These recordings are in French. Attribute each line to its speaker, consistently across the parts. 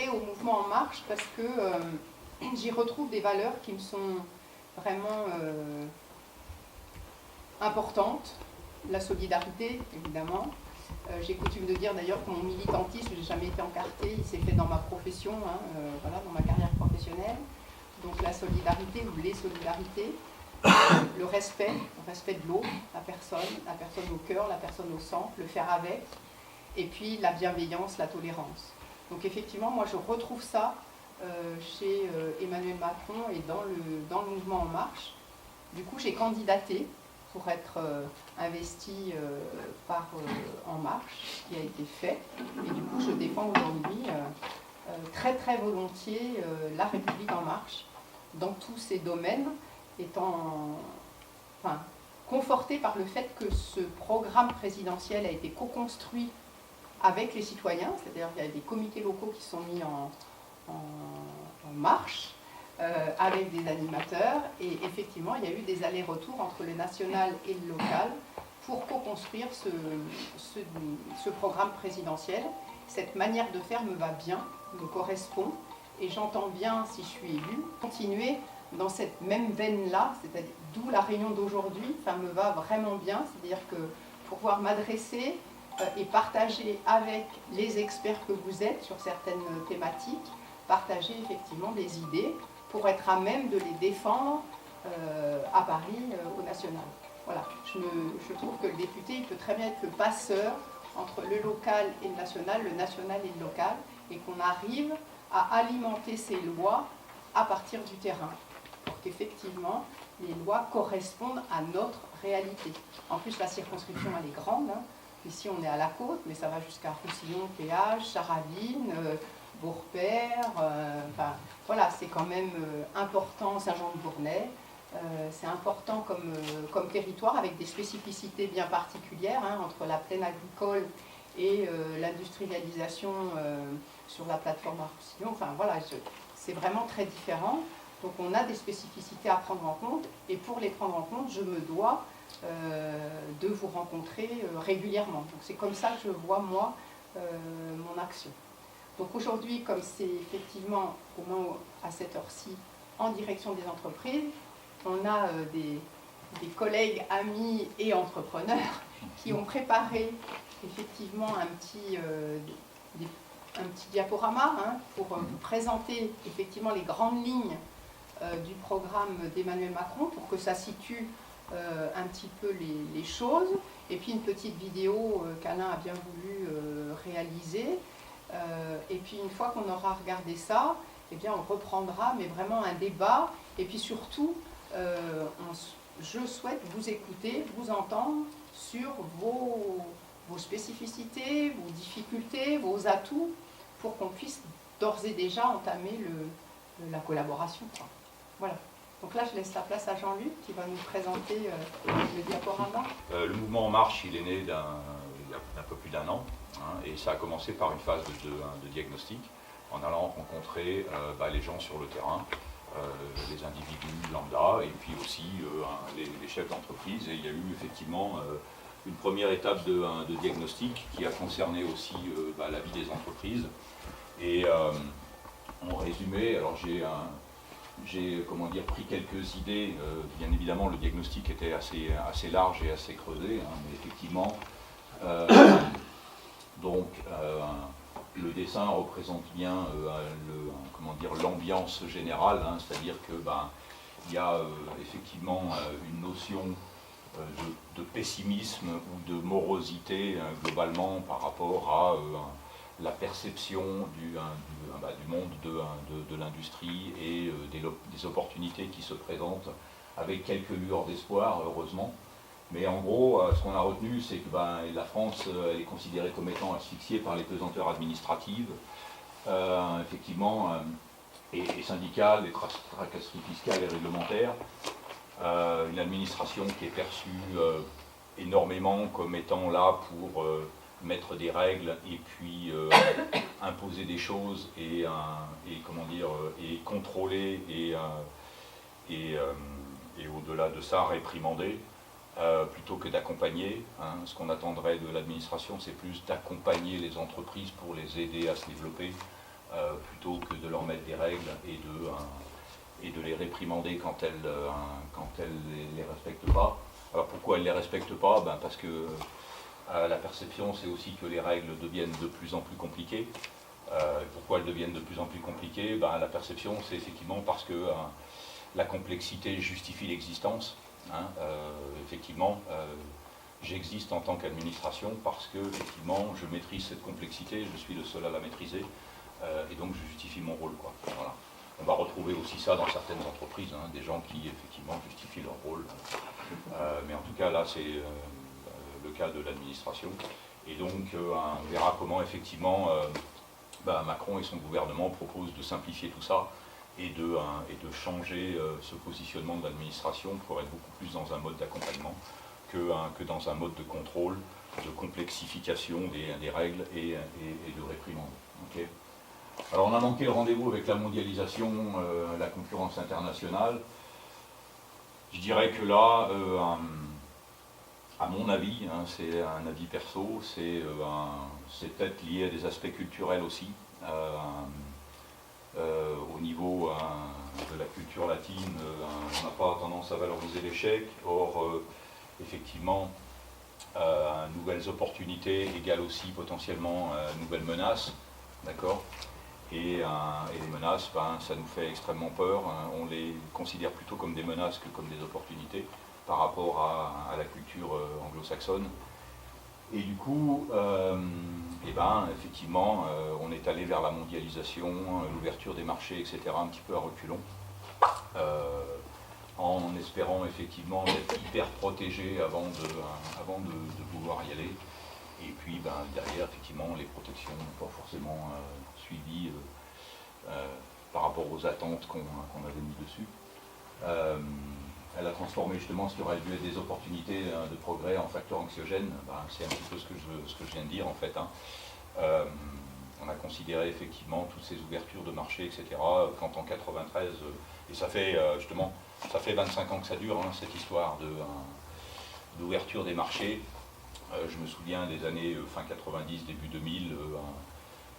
Speaker 1: Au mouvement En Marche parce que j'y retrouve des valeurs qui me sont vraiment importantes. La solidarité, évidemment. J'ai coutume de dire d'ailleurs que mon militantisme, je n'ai jamais été encarté, il s'est fait dans ma profession, voilà, dans ma carrière professionnelle. Donc la solidarité ou les solidarités, le respect de l'autre, la personne au cœur, la personne au centre, le faire avec, et puis la bienveillance, la tolérance. Donc effectivement, moi je retrouve ça chez Emmanuel Macron et dans le mouvement En Marche. Du coup, j'ai candidaté pour être investi par En Marche, ce qui a été fait. Et du coup, je défends aujourd'hui très très volontiers la République En Marche dans tous ces domaines, étant conforté par le fait que ce programme présidentiel a été co-construit avec les citoyens, c'est-à-dire qu'il y a des comités locaux qui sont mis en marche, avec des animateurs, et effectivement il y a eu des allers-retours entre le national et le local pour co-construire ce programme présidentiel. Cette manière de faire me va bien, me correspond, et j'entends bien, si je suis élue, continuer dans cette même veine-là, c'est-à-dire d'où la réunion d'aujourd'hui, ça me va vraiment bien, c'est-à-dire que pour pouvoir m'adresser et partager avec les experts que vous êtes sur certaines thématiques, partager effectivement des idées pour être à même de les défendre à Paris, au national. Voilà, je trouve que le député il peut très bien être le passeur entre le local et le national et le local, et qu'on arrive à alimenter ces lois à partir du terrain, pour qu'effectivement les lois correspondent à notre réalité. En plus, la circonscription elle est grande, hein. Ici on est à la côte, mais ça va jusqu'à Roussillon, Péage, Charavine, Beaurepaire, voilà, c'est quand même important, Saint-Jean-de-Bournay, c'est important comme territoire avec des spécificités bien particulières, hein, entre la plaine agricole et l'industrialisation sur la plateforme à Roussillon, voilà, c'est vraiment très différent. Donc on a des spécificités à prendre en compte, et pour les prendre en compte, je me dois de vous rencontrer régulièrement. Donc c'est comme ça que je vois, moi, mon action. Donc aujourd'hui, comme c'est effectivement, au moins à cette heure-ci, en direction des entreprises, on a des collègues, amis et entrepreneurs qui ont préparé effectivement un petit diaporama, hein, pour vous présenter effectivement les grandes lignes du programme d'Emmanuel Macron, pour que ça situe un petit peu les choses, et puis une petite vidéo qu'Alain a bien voulu réaliser, et puis une fois qu'on aura regardé ça, eh bien on reprendra, mais vraiment un débat, et puis surtout je souhaite vous écouter, vous entendre sur vos spécificités, vos difficultés, vos atouts, pour qu'on puisse d'ores et déjà entamer la collaboration, quoi. Voilà. Donc là, je laisse la place à Jean-Luc qui va nous présenter le diaporama.
Speaker 2: Le mouvement En Marche, il est né il y a un peu plus d'un an, hein, et ça a commencé par une phase de diagnostic, en allant rencontrer les gens sur le terrain, les individus lambda, et puis aussi les chefs d'entreprise. Et il y a eu effectivement une première étape de diagnostic qui a concerné aussi la vie des entreprises. Et en résumé, alors j'ai pris quelques idées. Bien évidemment, le diagnostic était assez large et assez creusé, hein, mais effectivement, le dessin représente bien l'ambiance générale, hein, c'est-à-dire que il y a effectivement une notion de pessimisme ou de morosité globalement par rapport à la perception du monde de l'industrie et des opportunités qui se présentent, avec quelques lueurs d'espoir, heureusement. Mais en gros, ce qu'on a retenu, c'est que la France elle est considérée comme étant asphyxiée par les pesanteurs administratives, effectivement, et syndicales, les tracasseries fiscales et réglementaires, une administration qui est perçue énormément comme étant là pour mettre des règles et puis imposer des choses et contrôler et au-delà de ça réprimander, plutôt que d'accompagner, hein. Ce qu'on attendrait de l'administration, c'est plus d'accompagner les entreprises pour les aider à se développer, plutôt que de leur mettre des règles et de les réprimander quand elles ne les respectent pas. Alors pourquoi elles ne les respectent pas? Parce que la perception, c'est aussi que les règles deviennent de plus en plus compliquées. Pourquoi elles deviennent de plus en plus compliquées? La perception, c'est effectivement parce que la complexité justifie l'existence. Effectivement, j'existe en tant qu'administration parce que, effectivement, je maîtrise cette complexité, je suis le seul à la maîtriser, et donc je justifie mon rôle, quoi. Voilà. On va retrouver aussi ça dans certaines entreprises, des gens qui, effectivement, justifient leur rôle. Mais en tout cas, là, c'est le cas de l'administration. Et donc, on verra comment, effectivement, Macron et son gouvernement proposent de simplifier tout ça et de changer ce positionnement de l'administration pour être beaucoup plus dans un mode d'accompagnement que dans un mode de contrôle, de complexification des règles et de réprimande. Okay. Alors on a manqué le rendez-vous avec la mondialisation, la concurrence internationale. Je dirais que là, à mon avis, c'est un avis perso, c'est peut-être lié à des aspects culturels aussi. Au niveau de la culture latine, on n'a pas tendance à valoriser l'échec. Or, effectivement, nouvelles opportunités égale aussi potentiellement nouvelles menaces, d'accord. Et les menaces, ça nous fait extrêmement peur. On les considère plutôt comme des menaces que comme des opportunités par rapport à la culture anglo-saxonne. Et du coup, effectivement, on est allé vers la mondialisation, l'ouverture des marchés, etc., un petit peu à reculons, en espérant effectivement être hyper protégé avant de pouvoir y aller. Et puis derrière, effectivement, les protections n'ont pas forcément suivi par rapport aux attentes qu'on avait mis dessus. Elle a transformé justement ce qui aurait dû être des opportunités de progrès en facteurs anxiogènes. C'est un petit peu ce que je viens de dire en fait. On a considéré effectivement toutes ces ouvertures de marché, etc. Quand en 93, et ça fait justement, ça fait 25 ans que ça dure, cette histoire d'ouverture des marchés. Je me souviens des années fin 90, début 2000,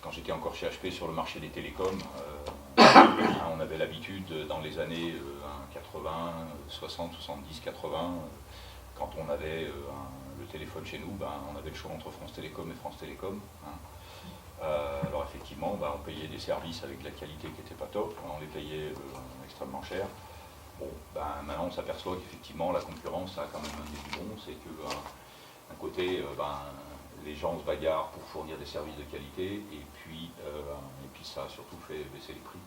Speaker 2: quand j'étais encore chez HP sur le marché des télécoms. On avait l'habitude dans les années 80, 60, 70, 80, quand on avait le téléphone chez nous, on avait le choix entre France Télécom et France Télécom. Alors effectivement, on payait des services avec de la qualité qui n'était pas top, on les payait extrêmement cher. Bon, maintenant on s'aperçoit qu'effectivement la concurrence a quand même un début bon, c'est que d'un côté, les gens se bagarrent pour fournir des services de qualité, et puis ça a surtout fait baisser les prix,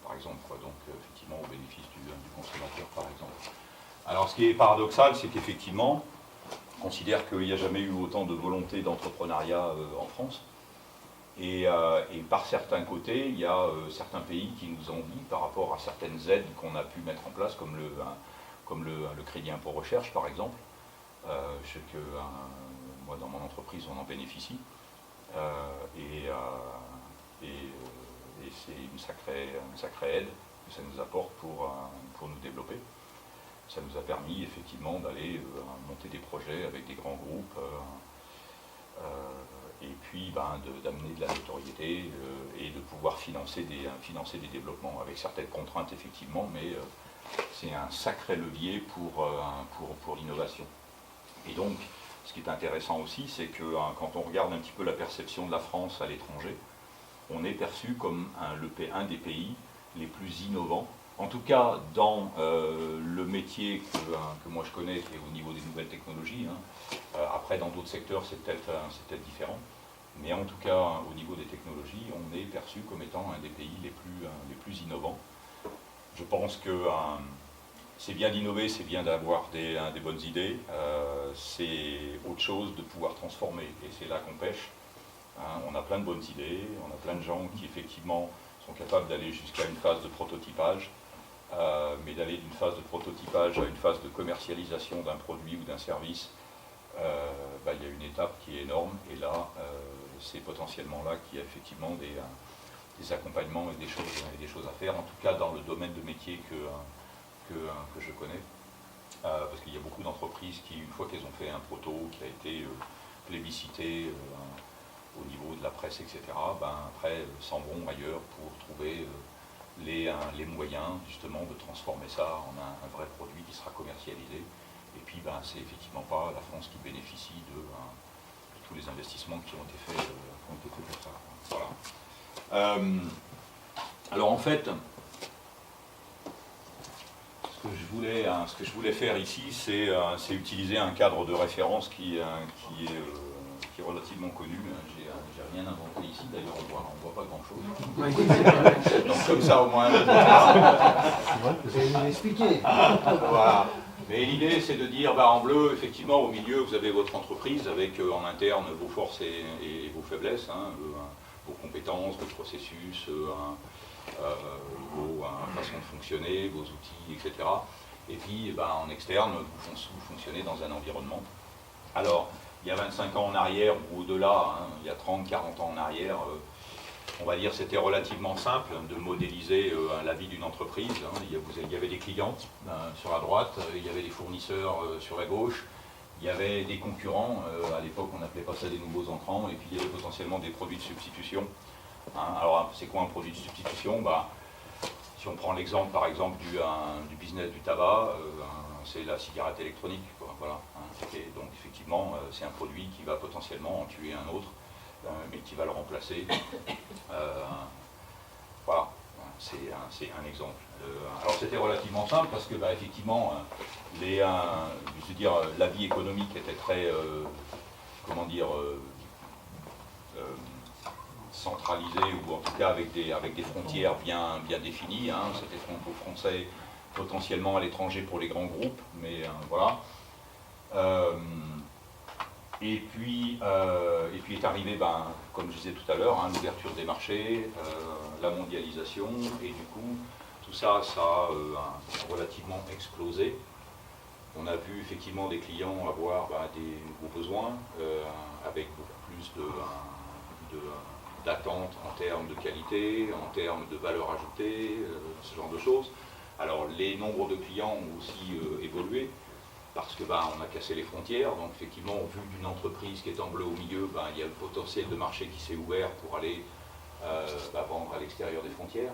Speaker 2: par exemple, donc effectivement au bénéfice du consommateur, par exemple. Alors ce qui est paradoxal, c'est qu'effectivement, on considère qu'il n'y a jamais eu autant de volonté d'entrepreneuriat en France, et par certains côtés, il y a certains pays qui nous envient par rapport à certaines aides qu'on a pu mettre en place, comme le crédit impôt recherche, par exemple. Je sais que moi, dans mon entreprise, on en bénéficie. Et c'est une sacrée aide que ça nous apporte pour nous développer. Ça nous a permis effectivement d'aller monter des projets avec des grands groupes et puis d'amener de la notoriété et de pouvoir financer des développements avec certaines contraintes effectivement, mais c'est un sacré levier pour l'innovation. Et donc, ce qui est intéressant aussi, c'est que quand on regarde un petit peu la perception de la France à l'étranger, on est perçu comme un des pays les plus innovants, en tout cas dans le métier que moi je connais, qui est au niveau des nouvelles technologies. Après, dans d'autres secteurs, c'est peut-être différent, mais en tout cas, au niveau des technologies, on est perçu comme étant un des pays les plus innovants. Je pense que c'est bien d'innover, c'est bien d'avoir des bonnes idées, c'est autre chose de pouvoir transformer, et c'est là qu'on pêche. On a plein de bonnes idées, on a plein de gens qui effectivement sont capables d'aller jusqu'à une phase de prototypage, mais d'aller d'une phase de prototypage à une phase de commercialisation d'un produit ou d'un service, il y a une étape qui est énorme, et là, c'est potentiellement là qu'il y a effectivement des accompagnements et des choses à faire, en tout cas dans le domaine de métier que je connais, parce qu'il y a beaucoup d'entreprises qui, une fois qu'elles ont fait un proto qui a été plébiscité, au niveau de la presse, etc., après s'en vont ailleurs pour trouver les moyens justement de transformer ça en un vrai produit qui sera commercialisé. Et puis c'est effectivement pas la France qui bénéficie de tous les investissements qui ont été faits pour ça. Voilà. Alors en fait, ce que je voulais faire ici, c'est utiliser un cadre de référence qui est relativement connu. J'ai rien inventé ici, d'ailleurs on voit pas grand-chose. Donc comme ça au moins...
Speaker 3: Vous allez nous expliquer.
Speaker 2: Voilà. Mais l'idée c'est de dire, en bleu, effectivement, au milieu, vous avez votre entreprise avec en interne vos forces et vos faiblesses, vos compétences, vos processus, vos façons de fonctionner, vos outils, etc. Et puis en externe, vous fonctionnez dans un environnement. Alors, il y a 25 ans en arrière, ou au-delà, il y a 30, 40 ans en arrière, on va dire c'était relativement simple de modéliser la vie d'une entreprise. Il y avait des clients sur la droite, il y avait des fournisseurs sur la gauche, il y avait des concurrents, à l'époque on n'appelait pas ça des nouveaux entrants, et puis il y avait potentiellement des produits de substitution. Alors c'est quoi un produit de substitution? Si on prend l'exemple par exemple du business du tabac, c'est la cigarette électronique. Voilà, donc effectivement c'est un produit qui va potentiellement en tuer un autre, mais qui va le remplacer. Voilà, c'est un exemple. Alors c'était relativement simple parce que effectivement la vie économique était très centralisée, ou en tout cas avec des frontières bien définies. C'était franco-français, potentiellement à l'étranger pour les grands groupes, mais voilà. Et puis est arrivé, comme je disais tout à l'heure, l'ouverture des marchés, la mondialisation, et du coup, tout ça, a relativement explosé. On a vu effectivement des clients avoir des nouveaux besoins, avec beaucoup plus d'attentes en termes de qualité, en termes de valeur ajoutée, ce genre de choses. Alors les nombres de clients ont aussi évolué, parce que on a cassé les frontières, donc effectivement, au vu d'une entreprise qui est en bleu au milieu, il y a le potentiel de marché qui s'est ouvert pour aller vendre à l'extérieur des frontières.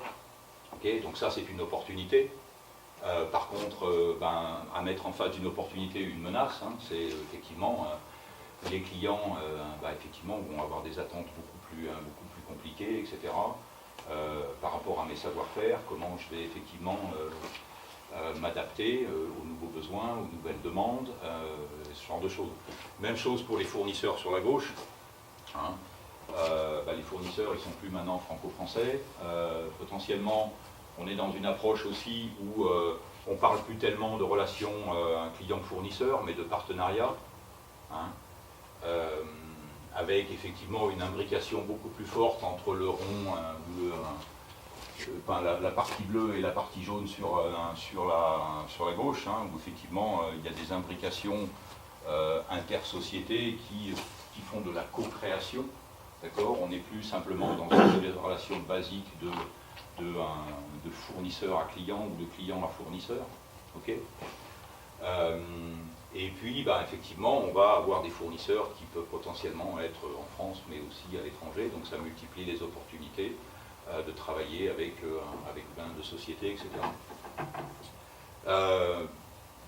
Speaker 2: Donc ça, c'est une opportunité. Par contre, à mettre en face d'une opportunité une menace, c'est effectivement les clients effectivement, vont avoir des attentes beaucoup plus compliquées, etc. Par rapport à mes savoir-faire, comment je vais effectivement m'adapter aux nouveaux besoins, aux nouvelles demandes, ce genre de choses. Même chose pour les fournisseurs sur la gauche. Les fournisseurs, ils ne sont plus maintenant franco-français. Potentiellement, on est dans une approche aussi où on ne parle plus tellement de relations client-fournisseur, mais de partenariat, avec effectivement une imbrication beaucoup plus forte entre le rond la partie bleue et la partie jaune sur la gauche, où effectivement il y a des imbrications intersociétés qui font de la co-création. D'accord, on n'est plus simplement dans une relation basique de fournisseur à client ou de client à fournisseur. Et puis effectivement on va avoir des fournisseurs qui peuvent potentiellement être en France mais aussi à l'étranger, donc ça multiplie les opportunités de travailler avec plein de sociétés, etc.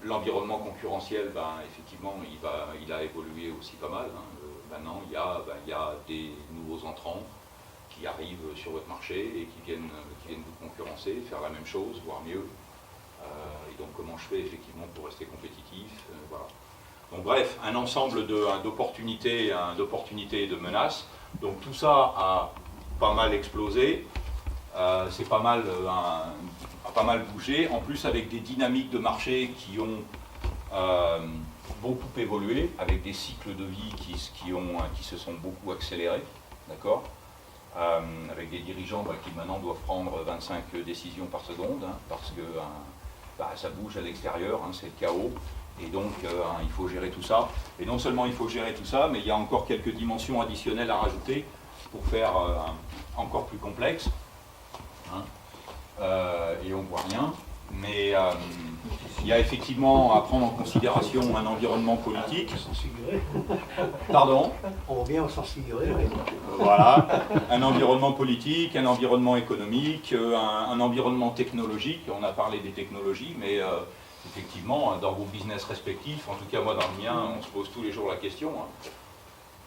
Speaker 2: L'environnement concurrentiel, effectivement, il a évolué aussi pas mal. Maintenant, il y a des nouveaux entrants qui arrivent sur votre marché et qui viennent vous concurrencer, faire la même chose, voire mieux. Et donc, comment je fais effectivement pour rester compétitif, voilà. Donc, bref, un ensemble d'opportunités et de menaces. Donc, tout ça a pas mal explosé, c'est pas mal bougé, en plus avec des dynamiques de marché qui ont beaucoup évolué, avec des cycles de vie qui se sont beaucoup accélérés, d'accord, avec des dirigeants qui maintenant doivent prendre 25 décisions par seconde, parce que ça bouge à l'extérieur, c'est le chaos, et donc il faut gérer tout ça. Et non seulement il faut gérer tout ça, mais il y a encore quelques dimensions additionnelles à rajouter pour faire encore plus complexe. Et on ne voit rien. Mais il y a effectivement à prendre en considération un environnement politique. Pardon ?
Speaker 3: On revient au sens figuré.
Speaker 2: Voilà, un environnement politique, un environnement économique, un environnement technologique. On a parlé des technologies, mais effectivement, dans vos business respectifs, en tout cas moi dans le mien, on se pose tous les jours la question.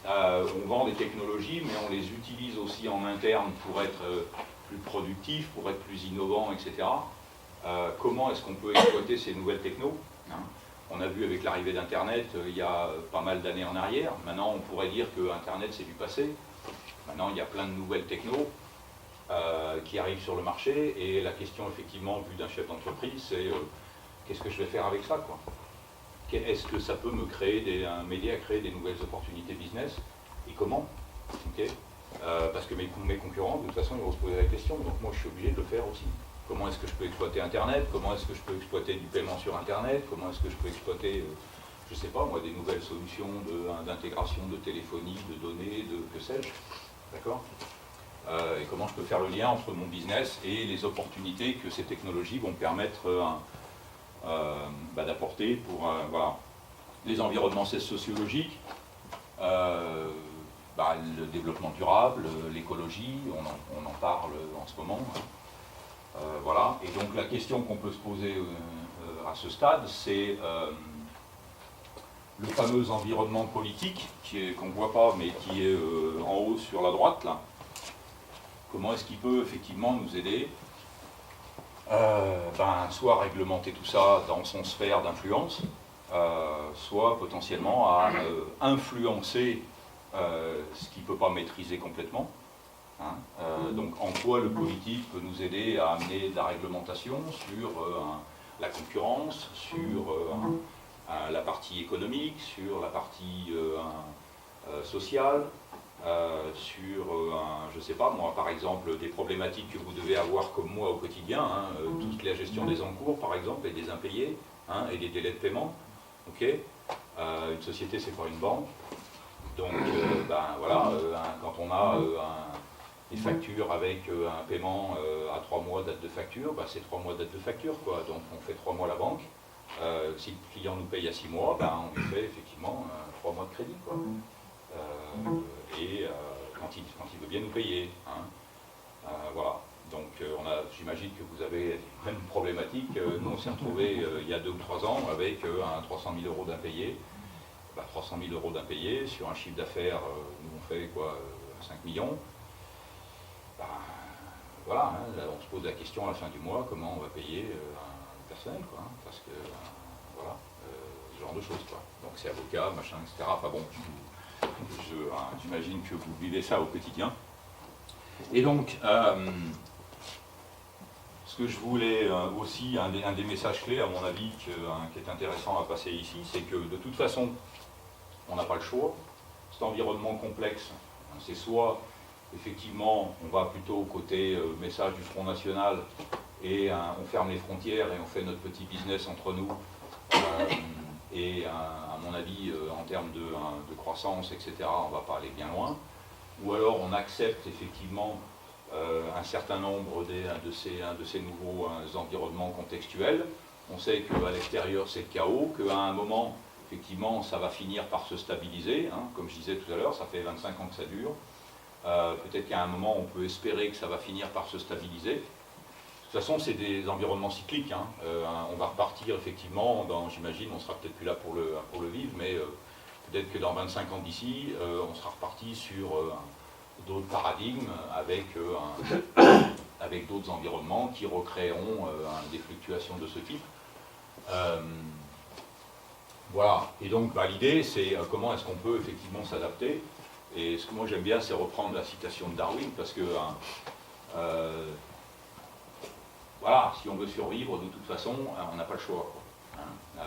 Speaker 2: On vend des technologies, mais on les utilise aussi en interne pour être plus productif, pour être plus innovant, etc. Comment est-ce qu'on peut exploiter ces nouvelles technos, hein? On a vu avec l'arrivée d'Internet il y a pas mal d'années en arrière. Maintenant, on pourrait dire que Internet, c'est du passé. Maintenant, il y a plein de nouvelles technos qui arrivent sur le marché. Et la question, effectivement, vue d'un chef d'entreprise, c'est qu'est-ce que je vais faire avec ça, quoi? Est-ce que ça peut m'aider à créer des nouvelles opportunités business? Et comment? Okay. Parce que mes concurrents, de toute façon, ils vont se poser la question. Donc moi, je suis obligé de le faire aussi. Comment est-ce que je peux exploiter Internet? Comment est-ce que je peux exploiter du paiement sur Internet? Comment est-ce que je peux exploiter, je ne sais pas moi, des nouvelles solutions d'intégration de téléphonie, de données, que sais-je? D'accord? Et comment je peux faire le lien entre mon business et les opportunités que ces technologies vont permettre d'apporter pour voilà. Les environnements sociologiques, le développement durable, l'écologie, on en parle en ce moment. Voilà. Et donc la question qu'on peut se poser à ce stade, c'est le fameux environnement politique qu'on ne voit pas, mais qui est en haut sur la droite, là. Comment est-ce qu'il peut effectivement nous aider soit à réglementer tout ça dans son sphère d'influence, soit potentiellement à influencer ce qu'il ne peut pas maîtriser complètement. Hein, donc en quoi le politique peut nous aider à amener de la réglementation sur la concurrence, sur la partie économique, sur la partie sociale, sur, je ne sais pas moi, par exemple, des problématiques que vous devez avoir comme moi au quotidien, hein, toute la gestion des encours par exemple, et des impayés, hein, et des délais de paiement. Okay. Une société, c'est pas une banque. Donc voilà, quand on a des factures avec un paiement à 3 mois date de facture, c'est 3 mois date de facture, quoi. Donc on fait 3 mois la banque. Si le client nous paye à 6 mois, on lui fait effectivement 3 mois de crédit, quoi. Quand il veut bien nous payer. Hein. Voilà. Donc j'imagine que vous avez la même problématique. Nous on s'est retrouvés il y a 2 ou 3 ans avec un 300 000 euros d'impayés. 300 000 euros d'impayés sur un chiffre d'affaires, nous on fait quoi, 5 millions. Voilà, hein, là, on se pose la question à la fin du mois, comment on va payer un personnel, quoi, hein, parce que voilà, ce genre de choses, quoi. Donc c'est avocat, machin, etc. Enfin bon, j'imagine que vous vivez ça au quotidien. Et donc, ce que je voulais aussi, un des messages clés, à mon avis, qui est intéressant à passer ici, c'est que de toute façon, on n'a pas le choix. Cet environnement complexe, c'est soit, effectivement, on va plutôt côté message du Front National, et on ferme les frontières et on fait notre petit business entre nous. Et à mon avis, en termes de croissance, etc., on ne va pas aller bien loin. Ou alors on accepte effectivement un certain nombre de ces nouveaux environnements contextuels. On sait qu'à l'extérieur c'est le chaos, qu'à un moment, effectivement, ça va finir par se stabiliser. Hein, comme je disais tout à l'heure, ça fait 25 ans que ça dure. Peut-être qu'à un moment, on peut espérer que ça va finir par se stabiliser. De toute façon, c'est des environnements cycliques. Hein. On va repartir, effectivement, j'imagine, on sera peut-être plus là pour le vivre, mais peut-être que dans 25 ans d'ici, on sera reparti sur d'autres paradigmes avec d'autres environnements qui recréeront des fluctuations de ce type. Voilà. Et donc, l'idée, c'est comment est-ce qu'on peut effectivement s'adapter. Et ce que moi j'aime bien, c'est reprendre la citation de Darwin, parce que voilà, si on veut survivre, de toute façon, on n'a pas le choix, quoi. Hein.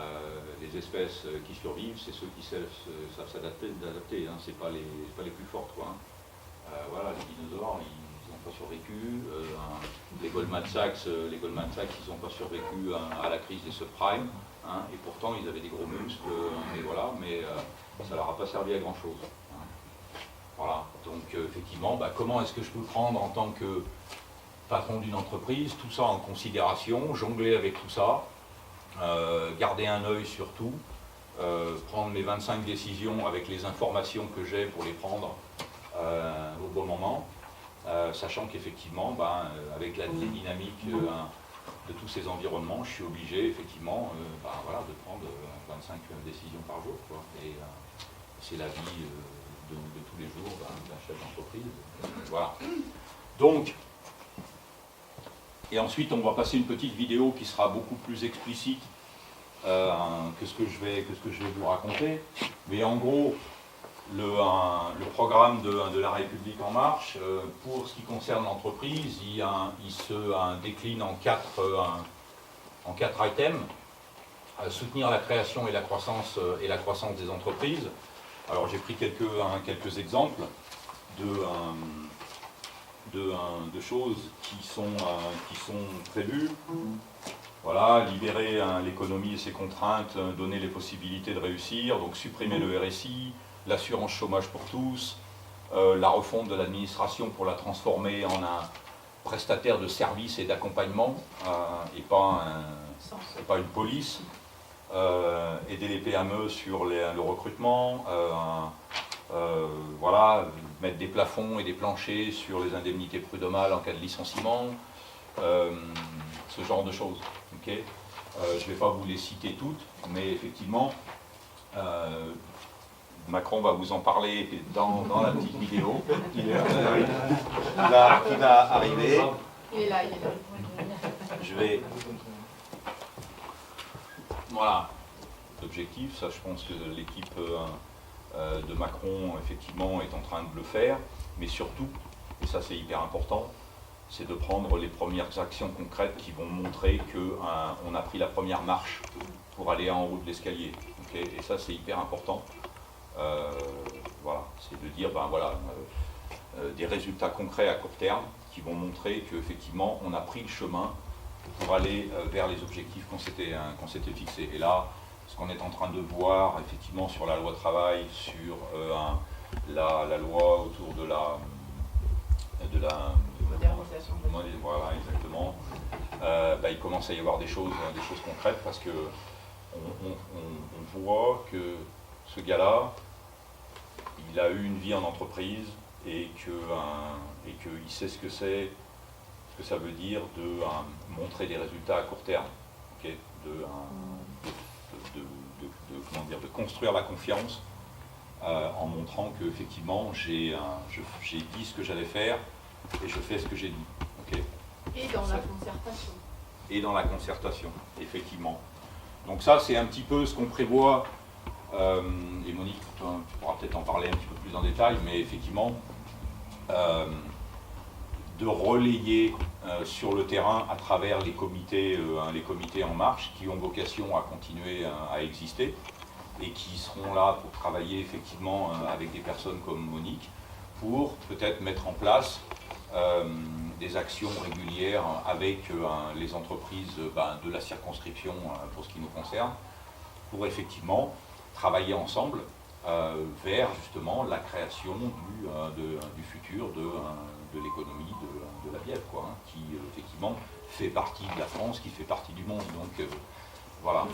Speaker 2: Les espèces qui survivent, c'est ceux qui savent s'adapter, hein. C'est pas les plus fortes, quoi. Hein. Voilà, les dinosaures, ils n'ont pas survécu. Les Goldman Sachs, ils n'ont pas survécu à la crise des subprimes. Hein. Et pourtant, ils avaient des gros muscles, et voilà, mais ça leur a pas servi à grand-chose. Voilà, donc effectivement, comment est-ce que je peux prendre en tant que patron d'une entreprise, tout ça en considération, jongler avec tout ça, garder un œil sur tout, prendre mes 25 décisions avec les informations que j'ai pour les prendre au bon moment, sachant qu'effectivement, avec la dynamique de tous ces environnements, je suis obligé effectivement voilà, de prendre 25 décisions par jour, quoi. Et c'est la vie de tous les jours d'un chef d'entreprise. Voilà. Donc, et ensuite on va passer une petite vidéo qui sera beaucoup plus explicite que ce que je vais vous raconter. Mais en gros, le programme de La République En Marche, pour ce qui concerne l'entreprise, il se décline en quatre items. Soutenir la création et la croissance des entreprises. Alors j'ai pris quelques exemples de choses qui sont prévues. Voilà, libérer l'économie et ses contraintes, donner les possibilités de réussir, donc supprimer le RSI, l'assurance chômage pour tous, la refonte de l'administration pour la transformer en un prestataire de services et d'accompagnement et pas une police. Aider les PME sur le recrutement, voilà, mettre des plafonds et des planchers sur les indemnités prud'homales en cas de licenciement, ce genre de choses. Okay. Je ne vais pas vous les citer toutes, mais effectivement, Macron va vous en parler dans la petite vidéo qui va arriver.
Speaker 1: Il est là.
Speaker 2: Je vais... Voilà, l'objectif, ça je pense que l'équipe de Macron effectivement est en train de le faire, mais surtout, et ça c'est hyper important, c'est de prendre les premières actions concrètes qui vont montrer qu'on a pris la première marche pour aller en haut de l'escalier. Okay, et ça c'est hyper important. Voilà, c'est de dire des résultats concrets à court terme qui vont montrer qu'effectivement on a pris le chemin pour aller vers les objectifs qu'on s'était fixés. Et là, ce qu'on est en train de voir effectivement sur la loi travail, sur la loi autour de la
Speaker 1: modernisation.
Speaker 2: Voilà, exactement. Il commence à y avoir des choses concrètes parce que on voit que ce gars-là, il a eu une vie en entreprise et qu'il sait ce que ça veut dire de montrer des résultats à court terme, okay, de construire la confiance en montrant que effectivement j'ai dit ce que j'allais faire et je fais ce que j'ai dit. Okay.
Speaker 1: Et dans la concertation.
Speaker 2: Et dans la concertation, effectivement. Donc ça c'est un petit peu ce qu'on prévoit, et Monique, tu pourras peut-être en parler un petit peu plus en détail, mais effectivement, de relayer sur le terrain à travers les comités en marche qui ont vocation à continuer à exister et qui seront là pour travailler effectivement avec des personnes comme Monique pour peut-être mettre en place des actions régulières avec les entreprises de la circonscription pour ce qui nous concerne, pour effectivement travailler ensemble vers justement la création du futur de l'économie de la bière, quoi, qui effectivement fait partie de la France, qui fait partie du monde. Donc voilà.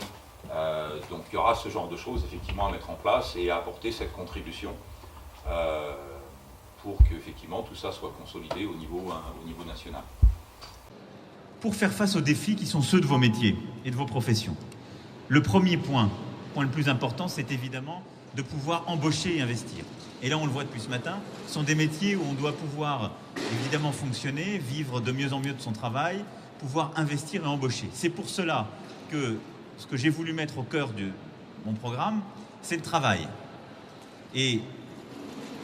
Speaker 2: Donc il y aura ce genre de choses effectivement à mettre en place et à apporter cette contribution pour que effectivement tout ça soit consolidé au niveau national.
Speaker 4: Pour faire face aux défis qui sont ceux de vos métiers et de vos professions, le premier point le plus important, c'est évidemment de pouvoir embaucher et investir. Et là, on le voit depuis ce matin, ce sont des métiers où on doit pouvoir évidemment fonctionner, vivre de mieux en mieux de son travail, pouvoir investir et embaucher. C'est pour cela que ce que j'ai voulu mettre au cœur de mon programme, c'est le travail. Et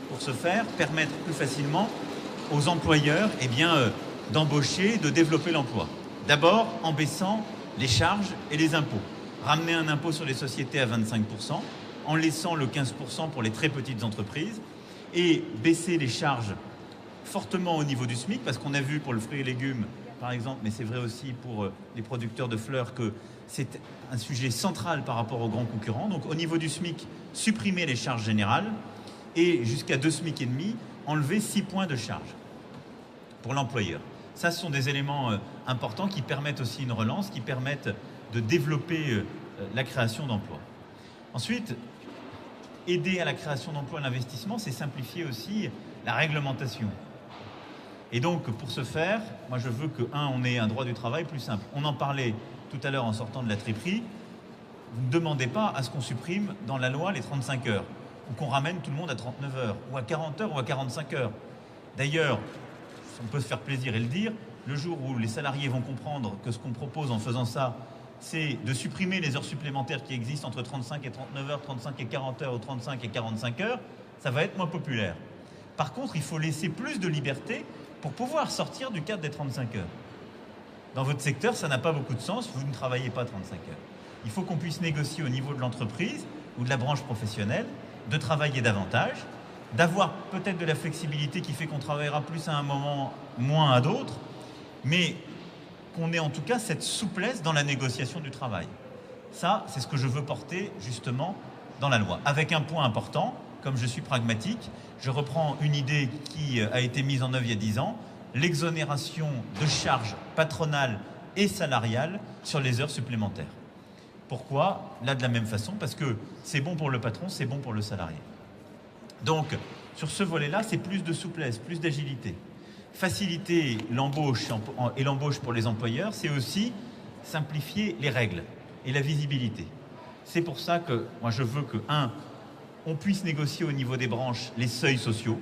Speaker 4: pour ce faire, permettre plus facilement aux employeurs d'embaucher, de développer l'emploi. D'abord, en baissant les charges et les impôts. Ramener un impôt sur les sociétés à 25%, en laissant le 15% pour les très petites entreprises, et baisser les charges fortement au niveau du SMIC, parce qu'on a vu pour le fruit et légumes, par exemple, mais c'est vrai aussi pour les producteurs de fleurs, que c'est un sujet central par rapport aux grands concurrents. Donc au niveau du SMIC, supprimer les charges générales, et jusqu'à 2 SMIC et demi, enlever 6 points de charge pour l'employeur. Ça, ce sont des éléments importants qui permettent aussi une relance, qui permettent de développer la création d'emplois. Ensuite, aider à la création d'emplois et l'investissement, c'est simplifier aussi la réglementation. Et donc, pour ce faire, moi je veux on ait un droit du travail plus simple. On en parlait tout à l'heure en sortant de la triperie. Vous ne demandez pas à ce qu'on supprime dans la loi les 35 heures, ou qu'on ramène tout le monde à 39 heures, ou à 40 heures, ou à 45 heures. D'ailleurs, on peut se faire plaisir et le dire, le jour où les salariés vont comprendre que ce qu'on propose en faisant ça, c'est de supprimer les heures supplémentaires qui existent entre 35 et 39 heures, 35 et 40 heures, ou 35 et 45 heures, ça va être moins populaire. Par contre, il faut laisser plus de liberté pour pouvoir sortir du cadre des 35 heures. Dans votre secteur, ça n'a pas beaucoup de sens, vous ne travaillez pas 35 heures. Il faut qu'on puisse négocier au niveau de l'entreprise ou de la branche professionnelle, de travailler davantage, d'avoir peut-être de la flexibilité qui fait qu'on travaillera plus à un moment, moins à d'autres, mais qu'on ait en tout cas cette souplesse dans la négociation du travail. Ça, c'est ce que je veux porter justement dans la loi. Avec un point important, comme je suis pragmatique, je reprends une idée qui a été mise en œuvre il y a 10 ans, l'exonération de charges patronales et salariales sur les heures supplémentaires. Pourquoi? Là, de la même façon, parce que c'est bon pour le patron, c'est bon pour le salarié. Donc, sur ce volet-là, c'est plus de souplesse, plus d'agilité. Faciliter l'embauche et l'embauche pour les employeurs, c'est aussi simplifier les règles et la visibilité. C'est pour ça que moi, je veux que, on puisse négocier au niveau des branches les seuils sociaux.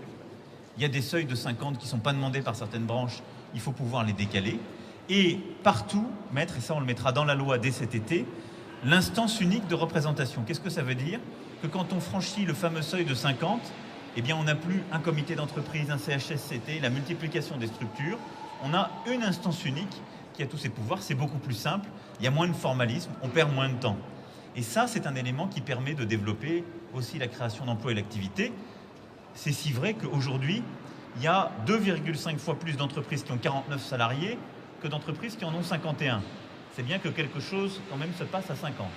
Speaker 4: Il y a des seuils de 50 qui ne sont pas demandés par certaines branches, il faut pouvoir les décaler. Et partout, mettre, et ça on le mettra dans la loi dès cet été, l'instance unique de représentation. Qu'est-ce que ça veut dire? Que quand on franchit le fameux seuil de 50, eh bien on n'a plus un comité d'entreprise, un CHSCT, la multiplication des structures. On a une instance unique qui a tous ses pouvoirs, c'est beaucoup plus simple, il y a moins de formalisme, on perd moins de temps. Et ça, c'est un élément qui permet de développer aussi la création d'emplois et l'activité. C'est si vrai qu'aujourd'hui, il y a 2,5 fois plus d'entreprises qui ont 49 salariés que d'entreprises qui en ont 51. C'est bien que quelque chose, quand même, se passe à 50.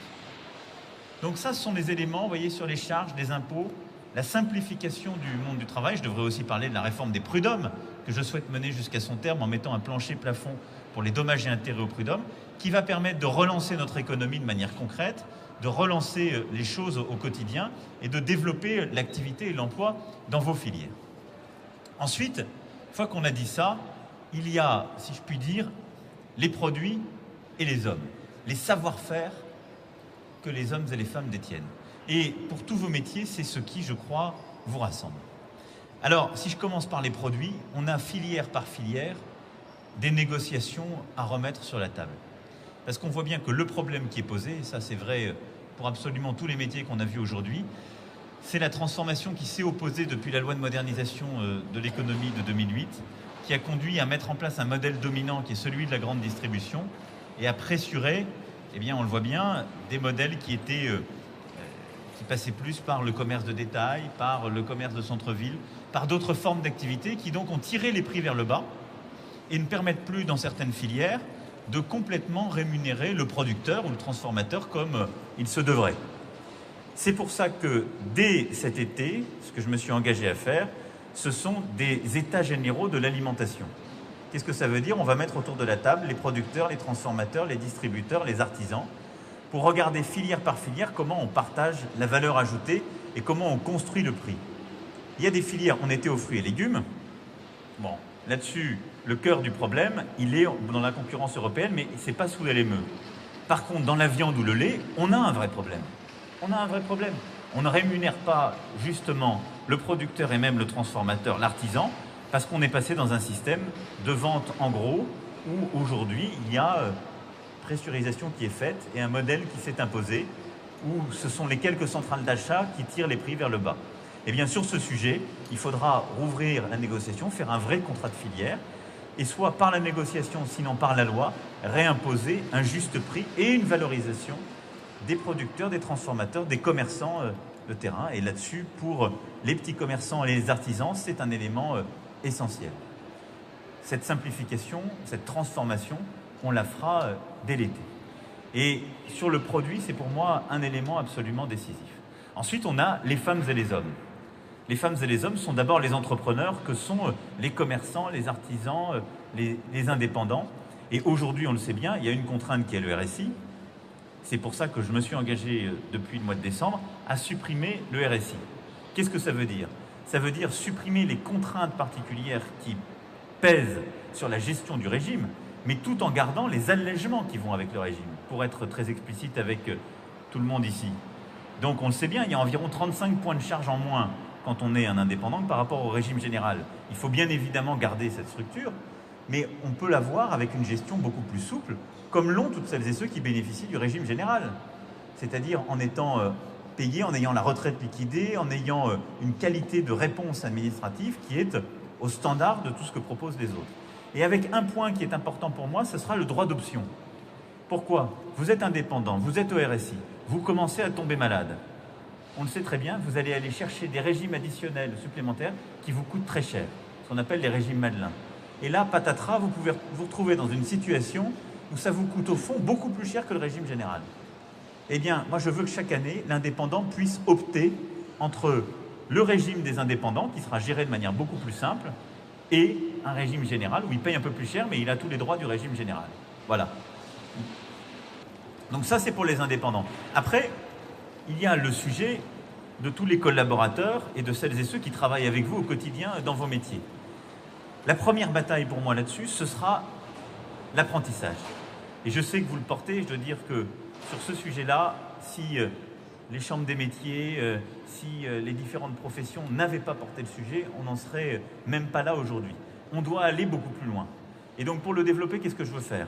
Speaker 4: Donc ça, ce sont des éléments, vous voyez, sur les charges, les impôts, la simplification du monde du travail. Je devrais aussi parler de la réforme des prud'hommes, que je souhaite mener jusqu'à son terme en mettant un plancher plafond pour les dommages et intérêts aux prud'hommes, qui va permettre de relancer notre économie de manière concrète, de relancer les choses au quotidien et de développer l'activité et l'emploi dans vos filières. Ensuite, une fois qu'on a dit ça, il y a, si je puis dire, les produits et les hommes, les savoir-faire que les hommes et les femmes détiennent. Et pour tous vos métiers, c'est ce qui, je crois, vous rassemble. Alors, si je commence par les produits, on a filière par filière des négociations à remettre sur la table. Parce qu'on voit bien que le problème qui est posé, et ça c'est vrai pour absolument tous les métiers qu'on a vus aujourd'hui, c'est la transformation qui s'est opposée depuis la loi de modernisation de l'économie de 2008, qui a conduit à mettre en place un modèle dominant qui est celui de la grande distribution et à pressurer, eh bien on le voit bien, des modèles qui passaient plus par le commerce de détail, par le commerce de centre-ville, par d'autres formes d'activité qui donc ont tiré les prix vers le bas et ne permettent plus dans certaines filières de complètement rémunérer le producteur ou le transformateur comme il se devrait. C'est pour ça que dès cet été, ce que je me suis engagé à faire, ce sont des états généraux de l'alimentation. Qu'est-ce que ça veut dire? On va mettre autour de la table les producteurs, les transformateurs, les distributeurs, les artisans, pour regarder filière par filière comment on partage la valeur ajoutée et comment on construit le prix. Il y a des filières, on était aux fruits et légumes. Bon, là-dessus, le cœur du problème, il est dans la concurrence européenne, mais ce n'est pas sous la LME. Par contre, dans la viande ou le lait, on a un vrai problème. On a un vrai problème. On ne rémunère pas justement le producteur et même le transformateur, l'artisan, parce qu'on est passé dans un système de vente en gros où aujourd'hui il y a pressurisation qui est faite et un modèle qui s'est imposé où ce sont les quelques centrales d'achat qui tirent les prix vers le bas. Et bien sur ce sujet, il faudra rouvrir la négociation, faire un vrai contrat de filière et soit par la négociation, sinon par la loi, réimposer un juste prix et une valorisation des producteurs, des transformateurs, des commerçants de terrain. Et là-dessus, pour les petits commerçants et les artisans, c'est un élément essentiel. Cette simplification, cette transformation, on la fera dès l'été. Et sur le produit, c'est pour moi un élément absolument décisif. Ensuite, on a les femmes et les hommes. Les femmes et les hommes sont d'abord les entrepreneurs que sont les commerçants, les artisans, les indépendants. Et aujourd'hui, on le sait bien, il y a une contrainte qui est le RSI. C'est pour ça que je me suis engagé depuis le mois de décembre à supprimer le RSI. Qu'est-ce que ça veut dire? Ça veut dire supprimer les contraintes particulières qui pèsent sur la gestion du régime, mais tout en gardant les allègements qui vont avec le régime, pour être très explicite avec tout le monde ici. Donc on le sait bien, il y a environ 35 points de charge en moins quand on est un indépendant par rapport au régime général. Il faut bien évidemment garder cette structure, mais on peut l'avoir avec une gestion beaucoup plus souple, comme l'ont toutes celles et ceux qui bénéficient du régime général. C'est-à-dire en étant payés, en ayant la retraite liquidée, en ayant une qualité de réponse administrative qui est au standard de tout ce que proposent les autres. Et avec un point qui est important pour moi, ce sera le droit d'option. Pourquoi? Vous êtes indépendant, vous êtes au RSI, vous commencez à tomber malade. On le sait très bien, vous allez aller chercher des régimes additionnels supplémentaires qui vous coûtent très cher, ce qu'on appelle les régimes Madelin. Et là, patatras, vous pouvez vous retrouver dans une situation où ça vous coûte au fond beaucoup plus cher que le régime général. Eh bien, moi je veux que chaque année, l'indépendant puisse opter entre le régime des indépendants, qui sera géré de manière beaucoup plus simple, et un régime général où il paye un peu plus cher, mais il a tous les droits du régime général. Voilà. Donc ça, c'est pour les indépendants. Après, il y a le sujet de tous les collaborateurs et de celles et ceux qui travaillent avec vous au quotidien dans vos métiers. La première bataille pour moi là-dessus, ce sera l'apprentissage. Et je sais que vous le portez, je dois dire que sur ce sujet-là, si les chambres des métiers, si les différentes professions n'avaient pas porté le sujet, on n'en serait même pas là aujourd'hui. On doit aller beaucoup plus loin. Et donc pour le développer, qu'est-ce que je veux faire?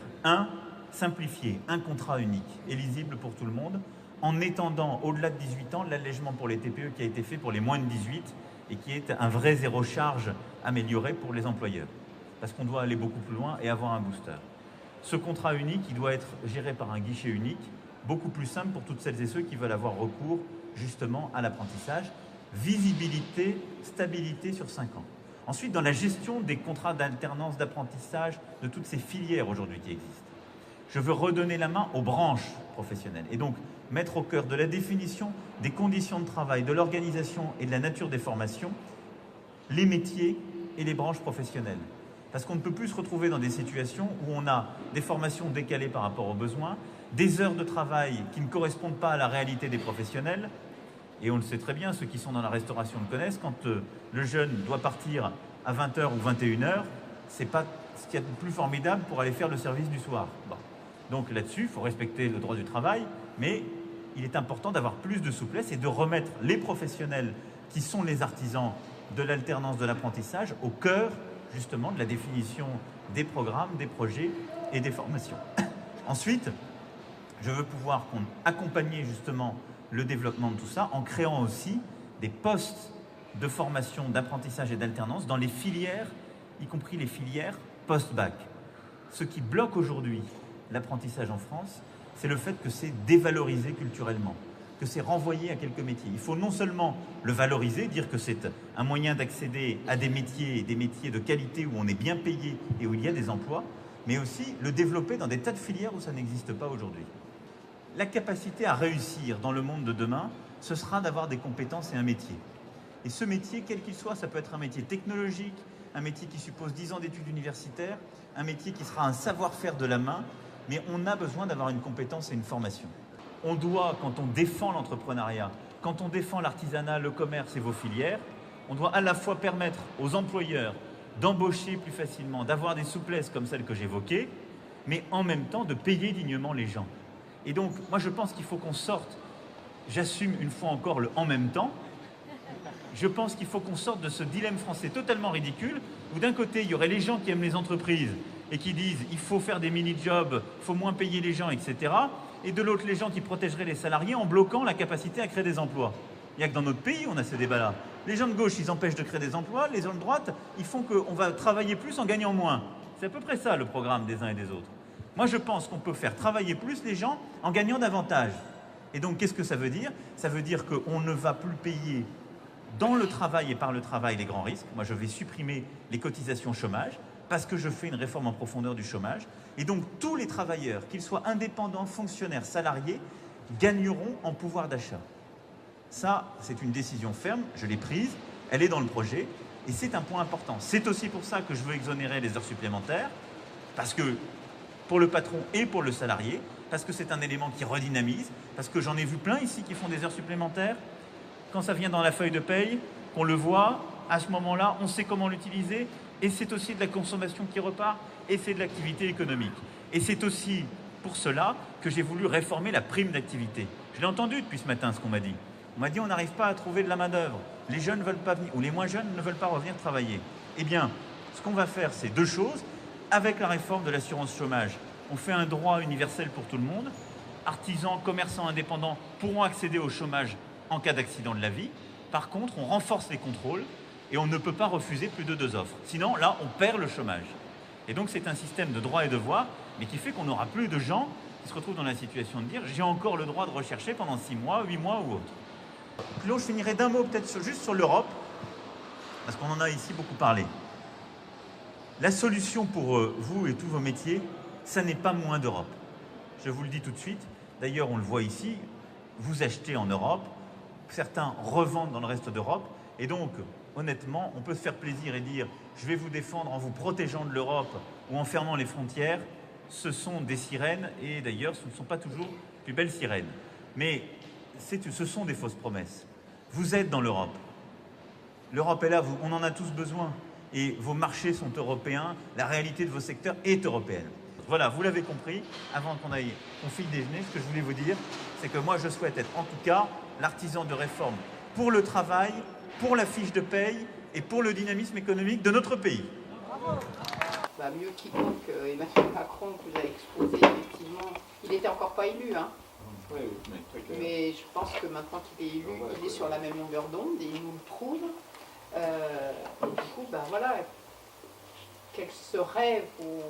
Speaker 4: Simplifier un contrat unique et lisible pour tout le monde, en étendant au-delà de 18 ans l'allègement pour les TPE qui a été fait pour les moins de 18 et qui est un vrai zéro charge amélioré pour les employeurs. Parce qu'on doit aller beaucoup plus loin et avoir un booster. Ce contrat unique, il doit être géré par un guichet unique, beaucoup plus simple pour toutes celles et ceux qui veulent avoir recours justement à l'apprentissage. Visibilité, stabilité sur 5 ans. Ensuite, dans la gestion des contrats d'alternance, d'apprentissage, de toutes ces filières aujourd'hui qui existent, je veux redonner la main aux branches professionnelles et donc mettre au cœur de la définition des conditions de travail, de l'organisation et de la nature des formations, les métiers et les branches professionnelles. Parce qu'on ne peut plus se retrouver dans des situations où on a des formations décalées par rapport aux besoins, des heures de travail qui ne correspondent pas à la réalité des professionnels. Et on le sait très bien, ceux qui sont dans la restauration le connaissent, quand le jeune doit partir à 20h ou 21h, c'est pas ce qu'il y a de plus formidable pour aller faire le service du soir. Bon. Donc là-dessus, il faut respecter le droit du travail, mais il est important d'avoir plus de souplesse et de remettre les professionnels qui sont les artisans de l'alternance, de l'apprentissage, au cœur justement de la définition des programmes, des projets et des formations. Ensuite, je veux pouvoir accompagner justement le développement de tout ça en créant aussi des postes de formation, d'apprentissage et d'alternance dans les filières, y compris les filières post-bac. Ce qui bloque aujourd'hui l'apprentissage en France, c'est le fait que c'est dévalorisé culturellement, que c'est renvoyé à quelques métiers. Il faut non seulement le valoriser, dire que c'est un moyen d'accéder à des métiers de qualité où on est bien payé et où il y a des emplois, mais aussi le développer dans des tas de filières où ça n'existe pas aujourd'hui. La capacité à réussir dans le monde de demain, ce sera d'avoir des compétences et un métier. Et ce métier, quel qu'il soit, ça peut être un métier technologique, un métier qui suppose 10 ans d'études universitaires, un métier qui sera un savoir-faire de la main, mais on a besoin d'avoir une compétence et une formation. On doit, quand on défend l'entrepreneuriat, quand on défend l'artisanat, le commerce et vos filières, on doit à la fois permettre aux employeurs d'embaucher plus facilement, d'avoir des souplesses comme celles que j'évoquais, mais en même temps de payer dignement les gens. Et donc, moi je pense qu'il faut qu'on sorte, j'assume une fois encore le « en même temps », je pense qu'il faut qu'on sorte de ce dilemme français totalement ridicule, où d'un côté il y aurait les gens qui aiment les entreprises et qui disent il faut faire des mini-jobs, il faut moins payer les gens, etc. Et de l'autre les gens qui protégeraient les salariés en bloquant la capacité à créer des emplois. Il n'y a que dans notre pays on a ces débats-là. Les gens de gauche ils empêchent de créer des emplois, les gens de droite ils font qu'on va travailler plus en gagnant moins. C'est à peu près ça le programme des uns et des autres. Moi je pense qu'on peut faire travailler plus les gens en gagnant davantage. Et donc qu'est-ce que ça veut dire? Ça veut dire qu'on ne va plus payer dans le travail et par le travail les grands risques. Moi je vais supprimer les cotisations chômage parce que je fais une réforme en profondeur du chômage. Et donc tous les travailleurs, qu'ils soient indépendants, fonctionnaires, salariés, gagneront en pouvoir d'achat. Ça, c'est une décision ferme, je l'ai prise, elle est dans le projet. Et c'est un point important. C'est aussi pour ça que je veux exonérer les heures supplémentaires, parce que pour le patron et pour le salarié, parce que c'est un élément qui redynamise, parce que j'en ai vu plein ici qui font des heures supplémentaires. Quand ça vient dans la feuille de paye, qu'on le voit, à ce moment-là, on sait comment l'utiliser, et c'est aussi de la consommation qui repart, et c'est de l'activité économique. Et c'est aussi pour cela que j'ai voulu réformer la prime d'activité. Je l'ai entendu depuis ce matin, ce qu'on m'a dit. On m'a dit on n'arrive pas à trouver de la main-d'œuvre. Les jeunes ne veulent pas venir, ou les moins jeunes ne veulent pas revenir travailler. Eh bien, ce qu'on va faire, c'est deux choses. Avec la réforme de l'assurance chômage, on fait un droit universel pour tout le monde. Artisans, commerçants indépendants pourront accéder au chômage en cas d'accident de la vie. Par contre, on renforce les contrôles et on ne peut pas refuser plus de 2 offres. Sinon, là, on perd le chômage. Et donc, c'est un système de droits et devoirs, mais qui fait qu'on n'aura plus de gens qui se retrouvent dans la situation de dire « j'ai encore le droit de rechercher pendant 6 mois, 8 mois ou autre ». Claude, je finirai d'un mot peut-être juste sur l'Europe, parce qu'on en a ici beaucoup parlé. La solution pour vous et tous vos métiers, ça n'est pas moins d'Europe. Je vous le dis tout de suite. D'ailleurs, on le voit ici, vous achetez en Europe, certains revendent dans le reste d'Europe, et donc, honnêtement, on peut se faire plaisir et dire « je vais vous défendre en vous protégeant de l'Europe ou en fermant les frontières ». Ce sont des sirènes, et d'ailleurs, ce ne sont pas toujours les plus belles sirènes. Mais ce sont des fausses promesses. Vous êtes dans l'Europe. L'Europe est là, on en a tous besoin. Et vos marchés sont européens, la réalité de vos secteurs est européenne. Voilà, vous l'avez compris, avant qu'on file déjeuner, ce que je voulais vous dire, c'est que moi je souhaite être en tout cas l'artisan de réforme pour le travail, pour la fiche de paye et pour le dynamisme économique de notre pays.
Speaker 1: Bravo. Bah, mieux quiconque Emmanuel Macron que vous avez exposé, effectivement, il n'était encore pas élu, hein.
Speaker 2: Oui,
Speaker 1: Mais je pense que maintenant qu'il est élu, il est sur la même longueur d'onde et il nous le prouve. Et du coup, ben voilà, quelles seraient vos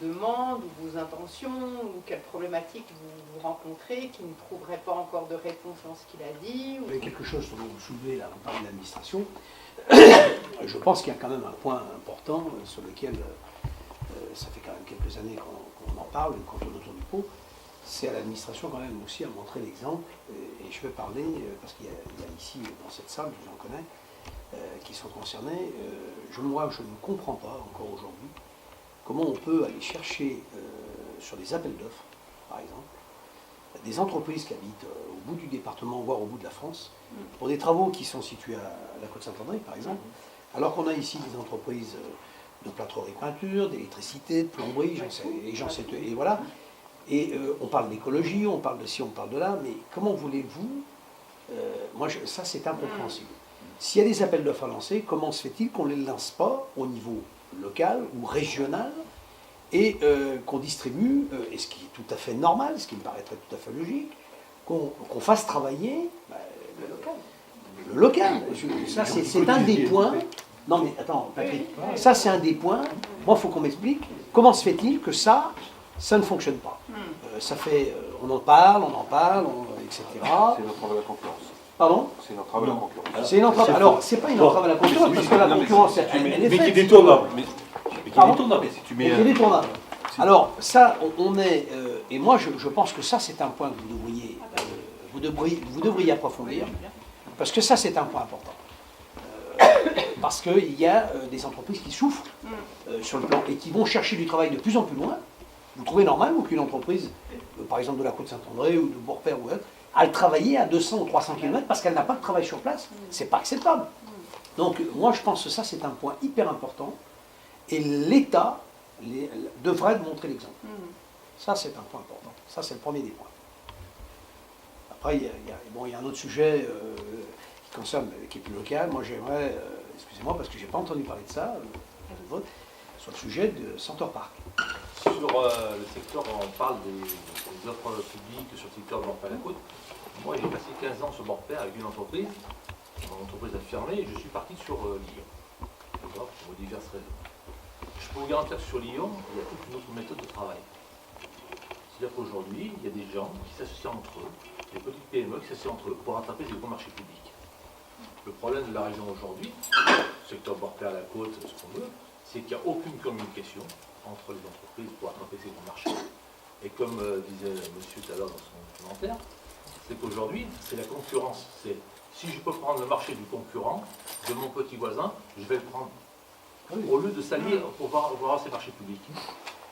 Speaker 1: demandes ou vos intentions ou quelles problématiques vous rencontrez qui ne trouveraient pas encore de réponse dans ce qu'il a dit ou...
Speaker 3: Il y a quelque chose dont vous soulevez là, on parle de l'administration. Je pense qu'il y a quand même un point important sur lequel ça fait quand même quelques années qu'on en parle, qu'on tourne autour du pot. C'est à l'administration quand même aussi à montrer l'exemple, et je vais parler, parce qu'il y a ici, dans cette salle, je vous en connais, qui sont concernés. Moi, je ne comprends pas encore aujourd'hui comment on peut aller chercher sur des appels d'offres, par exemple, des entreprises qui habitent au bout du département, voire au bout de la France, pour des travaux qui sont situés à la Côte-Saint-André, par exemple, alors qu'on a ici des entreprises de plâtrerie peinture, d'électricité, de plomberie, et voilà. Et on parle d'écologie, on parle de ci, on parle de là, mais comment voulez-vous ça c'est incompréhensible. S'il y a des appels d'offres à lancer, comment se fait-il qu'on ne les lance pas au niveau local ou régional et qu'on distribue, et ce qui est tout à fait normal, ce qui me paraîtrait tout à fait logique, qu'on fasse travailler le local. Ça c'est un des points. Non mais attends, Patrick, ça c'est un des points. Moi il faut qu'on m'explique comment se fait-il que ça ne fonctionne pas. Ça fait, on en parle, etc.
Speaker 5: C'est une entrave à la concurrence.
Speaker 3: Pardon ?
Speaker 5: C'est une entrave à la concurrence.
Speaker 3: C'est une entrave. Alors, c'est pas une entrave à la concurrence, parce que la concurrence, elle est
Speaker 5: mais qui est
Speaker 3: faite.
Speaker 5: détournable. Mais qui est
Speaker 3: Pardon ?
Speaker 5: détournable. Si tu mets
Speaker 3: Mais qui est détournable. Alors, ça, on est... et moi, je pense que ça, c'est un point que vous devriez approfondir, parce que ça, c'est un point important. Parce qu'il y a des entreprises qui souffrent sur le plan, et qui vont chercher du travail de plus en plus loin. Vous trouvez normal qu'une entreprise, par exemple de la Côte-Saint-André ou de Beaurepaire ou autre, aille travailler à 200 ou 300 km parce qu'elle n'a pas de travail sur place? C'est pas acceptable. Donc moi je pense que ça c'est un point hyper important et l'État devrait montrer l'exemple. Ça c'est un point important. Ça c'est le premier des points. Après il y a un autre sujet qui concerne, qui est plus local. Moi j'aimerais, excusez-moi parce que j'ai pas entendu parler de ça, sur le sujet de Center Park.
Speaker 6: Sur le secteur, on parle des offres publiques sur le secteur de Morpère-la-Côte. Moi, j'ai passé 15 ans sur Morpère avec une entreprise. Mon entreprise a fermé et je suis parti sur Lyon. D'accord, pour diverses raisons. Je peux vous garantir que sur Lyon, il y a toute une autre méthode de travail. C'est-à-dire qu'aujourd'hui, il y a des gens qui s'associent entre eux, des petites PME qui s'associent entre eux pour rattraper des gros marchés publics. Le problème de la région aujourd'hui, secteur Morpère-la-Côte, ce qu'on veut, c'est qu'il n'y a aucune communication entre les entreprises pour attraper ces gros marchés. Et comme disait monsieur tout à l'heure dans son commentaire, c'est qu'aujourd'hui, c'est la concurrence. C'est Si je peux prendre le marché du concurrent, de mon petit voisin, je vais le prendre.
Speaker 3: Oui.
Speaker 6: Au lieu de s'allier pour avoir ces marchés publics.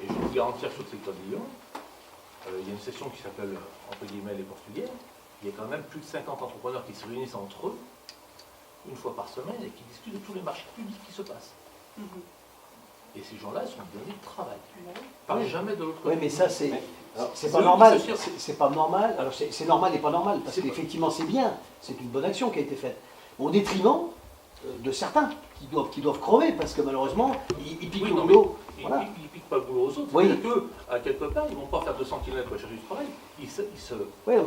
Speaker 6: Et je peux vous garantir que sur le secteur de Lyon, il y a une section qui s'appelle, entre guillemets, les Portugais. Il y a quand même plus de 50 entrepreneurs qui se réunissent entre eux, une fois par semaine, et qui discutent de tous les marchés publics qui se passent. Et ces gens-là sont donnés de travail. Parlez jamais de l'autre
Speaker 3: Oui,
Speaker 6: côté.
Speaker 3: mais ça, c'est
Speaker 6: c'est
Speaker 3: pas
Speaker 6: eux qui
Speaker 3: normal.
Speaker 6: se tirent.
Speaker 3: C'est pas normal. Alors, c'est normal et pas normal, parce
Speaker 6: C'est pas-
Speaker 3: qu'effectivement, c'est bien. C'est une bonne action qui a été faite. Au détriment de certains qui doivent crever, parce que malheureusement, ils piquent
Speaker 6: Oui,
Speaker 3: le
Speaker 6: non,
Speaker 3: boulot.
Speaker 6: Ils
Speaker 3: Voilà.
Speaker 6: ne piquent pas le boulot aux autres.
Speaker 3: Oui.
Speaker 6: C'est que, à quelque part, ils ne vont pas faire 200 km pour chercher du travail. Ils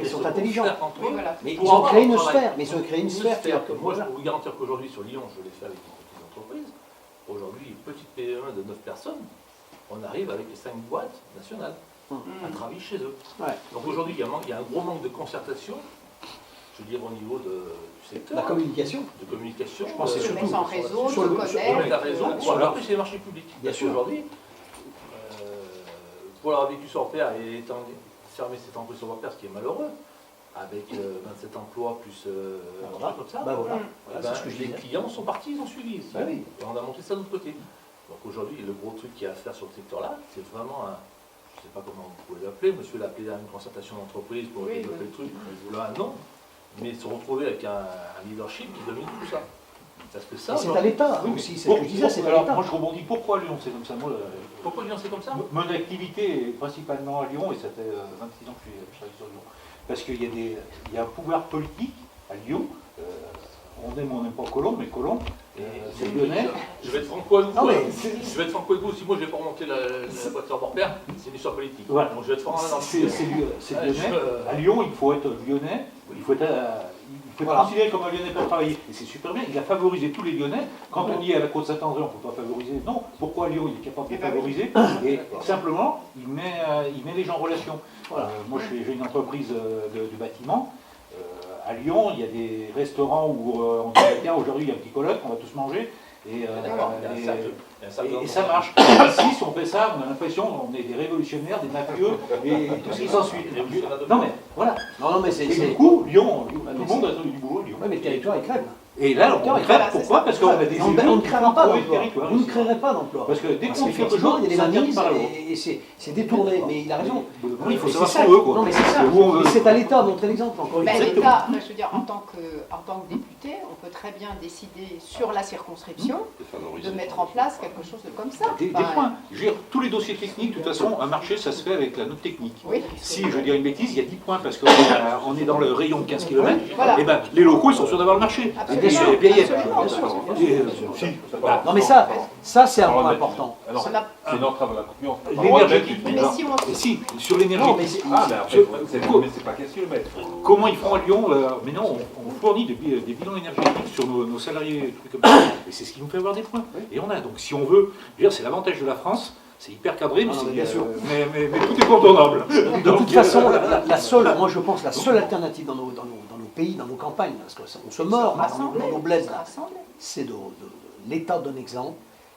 Speaker 3: sont intelligents.
Speaker 6: Entre
Speaker 1: Oui,
Speaker 6: eux.
Speaker 1: voilà.
Speaker 3: Mais ils
Speaker 6: Pour
Speaker 3: ont
Speaker 6: avoir
Speaker 3: créé
Speaker 6: un
Speaker 3: une
Speaker 6: travail.
Speaker 3: sphère. Mais ils ont créé une sphère.
Speaker 6: C'est-à-dire que moi, je
Speaker 3: Voilà.
Speaker 6: peux vous garantir qu'aujourd'hui, sur Lyon, je l'ai fait avec une petite entreprise. Aujourd'hui, une petite PME de 9 personnes, on arrive avec les 5 boîtes nationales à travailler chez eux.
Speaker 3: Ouais.
Speaker 6: Donc aujourd'hui, il y a un gros manque de concertation, je veux dire au niveau du secteur,
Speaker 3: La communication.
Speaker 6: de communication.
Speaker 3: Je pense que c'est
Speaker 1: Se
Speaker 3: surtout
Speaker 1: mettre en réseau,
Speaker 3: sur
Speaker 1: se
Speaker 3: le-
Speaker 6: On met
Speaker 1: connaître.
Speaker 6: la raison, ou alors que c'est les marchés publics.
Speaker 3: Bien
Speaker 6: Parce
Speaker 3: sûr.
Speaker 6: qu'aujourd'hui, pour l'avoir vécu sur Père et étant fermé cette entreprise sur Père, ce qui est malheureux, avec 27 emplois plus un
Speaker 3: Voilà.
Speaker 6: truc comme ça,
Speaker 3: Bah voilà.
Speaker 6: eh
Speaker 3: Voilà, c'est ce que je
Speaker 6: les
Speaker 3: disais.
Speaker 6: clients sont partis, ils ont suivi.
Speaker 3: Bah oui.
Speaker 6: Et on a monté ça de l'autre côté. Donc aujourd'hui, le gros truc qu'il y a à faire sur le secteur-là, c'est vraiment un, je ne sais pas comment vous pouvez l'appeler, monsieur l'a appelé une concertation d'entreprise pour
Speaker 1: Oui,
Speaker 6: développer
Speaker 1: oui.
Speaker 6: le truc, là non, mais se retrouver avec un leadership qui domine tout ça. Parce que ça,
Speaker 3: Et c'est à
Speaker 6: aujourd'hui-
Speaker 3: l'État
Speaker 7: Oui, mais
Speaker 3: aussi. C'est ce que je disais, c'est à
Speaker 7: alors,
Speaker 3: l'État.
Speaker 7: moi je rebondis. Pourquoi Lyon? C'est comme ça. Moi,
Speaker 6: Pourquoi Lyon c'est comme ça
Speaker 7: mon activité est principalement à Lyon et ça fait 26 ans que je travaille sur Lyon. Parce qu'il y a un pouvoir politique à Lyon. On aime ou on n'aime pas Colombe, mais Colombe, c'est lyonnais.
Speaker 6: Je vais être franco avec vous.
Speaker 3: Non, mais
Speaker 6: hein. Je vais être franco avec vous. Si moi je ne vais pas remonter la voiture Morpère, c'est une histoire politique.
Speaker 7: Voilà.
Speaker 6: Donc je vais être franc dans le
Speaker 7: C'est
Speaker 6: Ouais,
Speaker 7: lyonnais. À Lyon, il faut être lyonnais. Il faut être
Speaker 3: Voilà.
Speaker 7: considéré comme un lyonnais pour travailler. Et c'est super bien. Il a favorisé tous les lyonnais. Quand on dit à la Côte-Saint-André, on ne peut pas favoriser. Non. Pourquoi Lyon, il est capable de
Speaker 1: Eh ben oui.
Speaker 7: favoriser. Et simplement, il met les gens en relation.
Speaker 3: Voilà.
Speaker 7: Moi, j'ai une entreprise de bâtiment. À Lyon, il y a des restaurants où on dit tiens, aujourd'hui il y a un petit colloque, on va tous manger. Et,
Speaker 6: D'accord, il y a un cercle. Il y a un cercle
Speaker 7: et ça marche. Ici, si on fait ça, on a l'impression qu'on est des révolutionnaires, des mafieux et tout ce qui s'ensuit. Non mais voilà.
Speaker 3: Non, mais c'est.
Speaker 7: Et du coup, Lyon, tout
Speaker 3: mais
Speaker 7: le monde a trouvé du boulot à Lyon.
Speaker 3: Ouais, mais le territoire, il crève.
Speaker 7: Et là, on
Speaker 3: Voilà,
Speaker 7: crève.
Speaker 1: c'est
Speaker 7: Pourquoi
Speaker 1: ça.
Speaker 7: parce qu'on a des
Speaker 3: On
Speaker 7: élus
Speaker 3: ne
Speaker 7: qui
Speaker 3: créera
Speaker 7: font
Speaker 3: pas
Speaker 7: trouver le
Speaker 3: d'emploi.
Speaker 7: territoire.
Speaker 3: Vous ne
Speaker 7: ici.
Speaker 3: créerez pas d'emploi.
Speaker 7: Parce que dès
Speaker 3: Parce
Speaker 7: qu'on fait quelque
Speaker 3: qu'effectivement,
Speaker 7: chose,
Speaker 3: il y a des
Speaker 7: c'est interdit
Speaker 3: indemnités
Speaker 7: par la loi.
Speaker 3: et c'est détourné. Mais il a raison.
Speaker 7: Oui, il faut
Speaker 3: Mais
Speaker 7: savoir
Speaker 3: c'est
Speaker 7: ce
Speaker 3: ça.
Speaker 7: qu'on veut, quoi.
Speaker 3: Non, mais c'est ça.
Speaker 7: Où on veut.
Speaker 3: Et c'est à l'État de montrer l'exemple, encore une
Speaker 1: Ben,
Speaker 3: fois.
Speaker 1: l'État, enfin, je veux dire, en tant que député, on peut très bien décider sur la circonscription de mettre en place quelque chose de comme ça.
Speaker 7: Des
Speaker 1: Enfin,
Speaker 7: points. Je veux dire, tous les dossiers techniques, de toute façon, un marché, ça se fait avec la note technique.
Speaker 1: Oui.
Speaker 7: Si je veux dire une bêtise, il y a 10 points parce qu'on est dans le rayon de 15 km,
Speaker 1: Voilà.
Speaker 7: et ben les locaux, ils sont sûrs d'avoir le marché.
Speaker 1: Absolument.
Speaker 7: Bien sûr, et bien, il y a-
Speaker 1: Absolument.
Speaker 3: Bien sûr.
Speaker 7: Et, si. Bah,
Speaker 3: Non, mais ça c'est un point important.
Speaker 5: Alors,
Speaker 1: On a-
Speaker 5: c'est une entrave à la concurrence.
Speaker 7: L'énergétique.
Speaker 1: Mais si on...
Speaker 7: Et si, sur
Speaker 3: Non,
Speaker 7: l'énergie.
Speaker 3: mais c'est.
Speaker 5: Ah, mais après, mais c'est pas question, mais.
Speaker 7: Comment ils font à Lyon Mais non, on fournit des bilans énergétiques sur nos salariés, des trucs comme ça. Et c'est ce qui nous fait avoir des points. Et on a. Donc si on veut, je veux dire, c'est l'avantage de la France. C'est hyper cadré, mais,
Speaker 3: Non,
Speaker 7: c'est-
Speaker 3: mais bien sûr.
Speaker 7: mais tout est contournable.
Speaker 3: De toute façon, la seule, moi je pense, la seule alternative dans nos pays, dans nos campagnes, parce qu'on se mord dans nos bleds, là, c'est de l'État donne exemple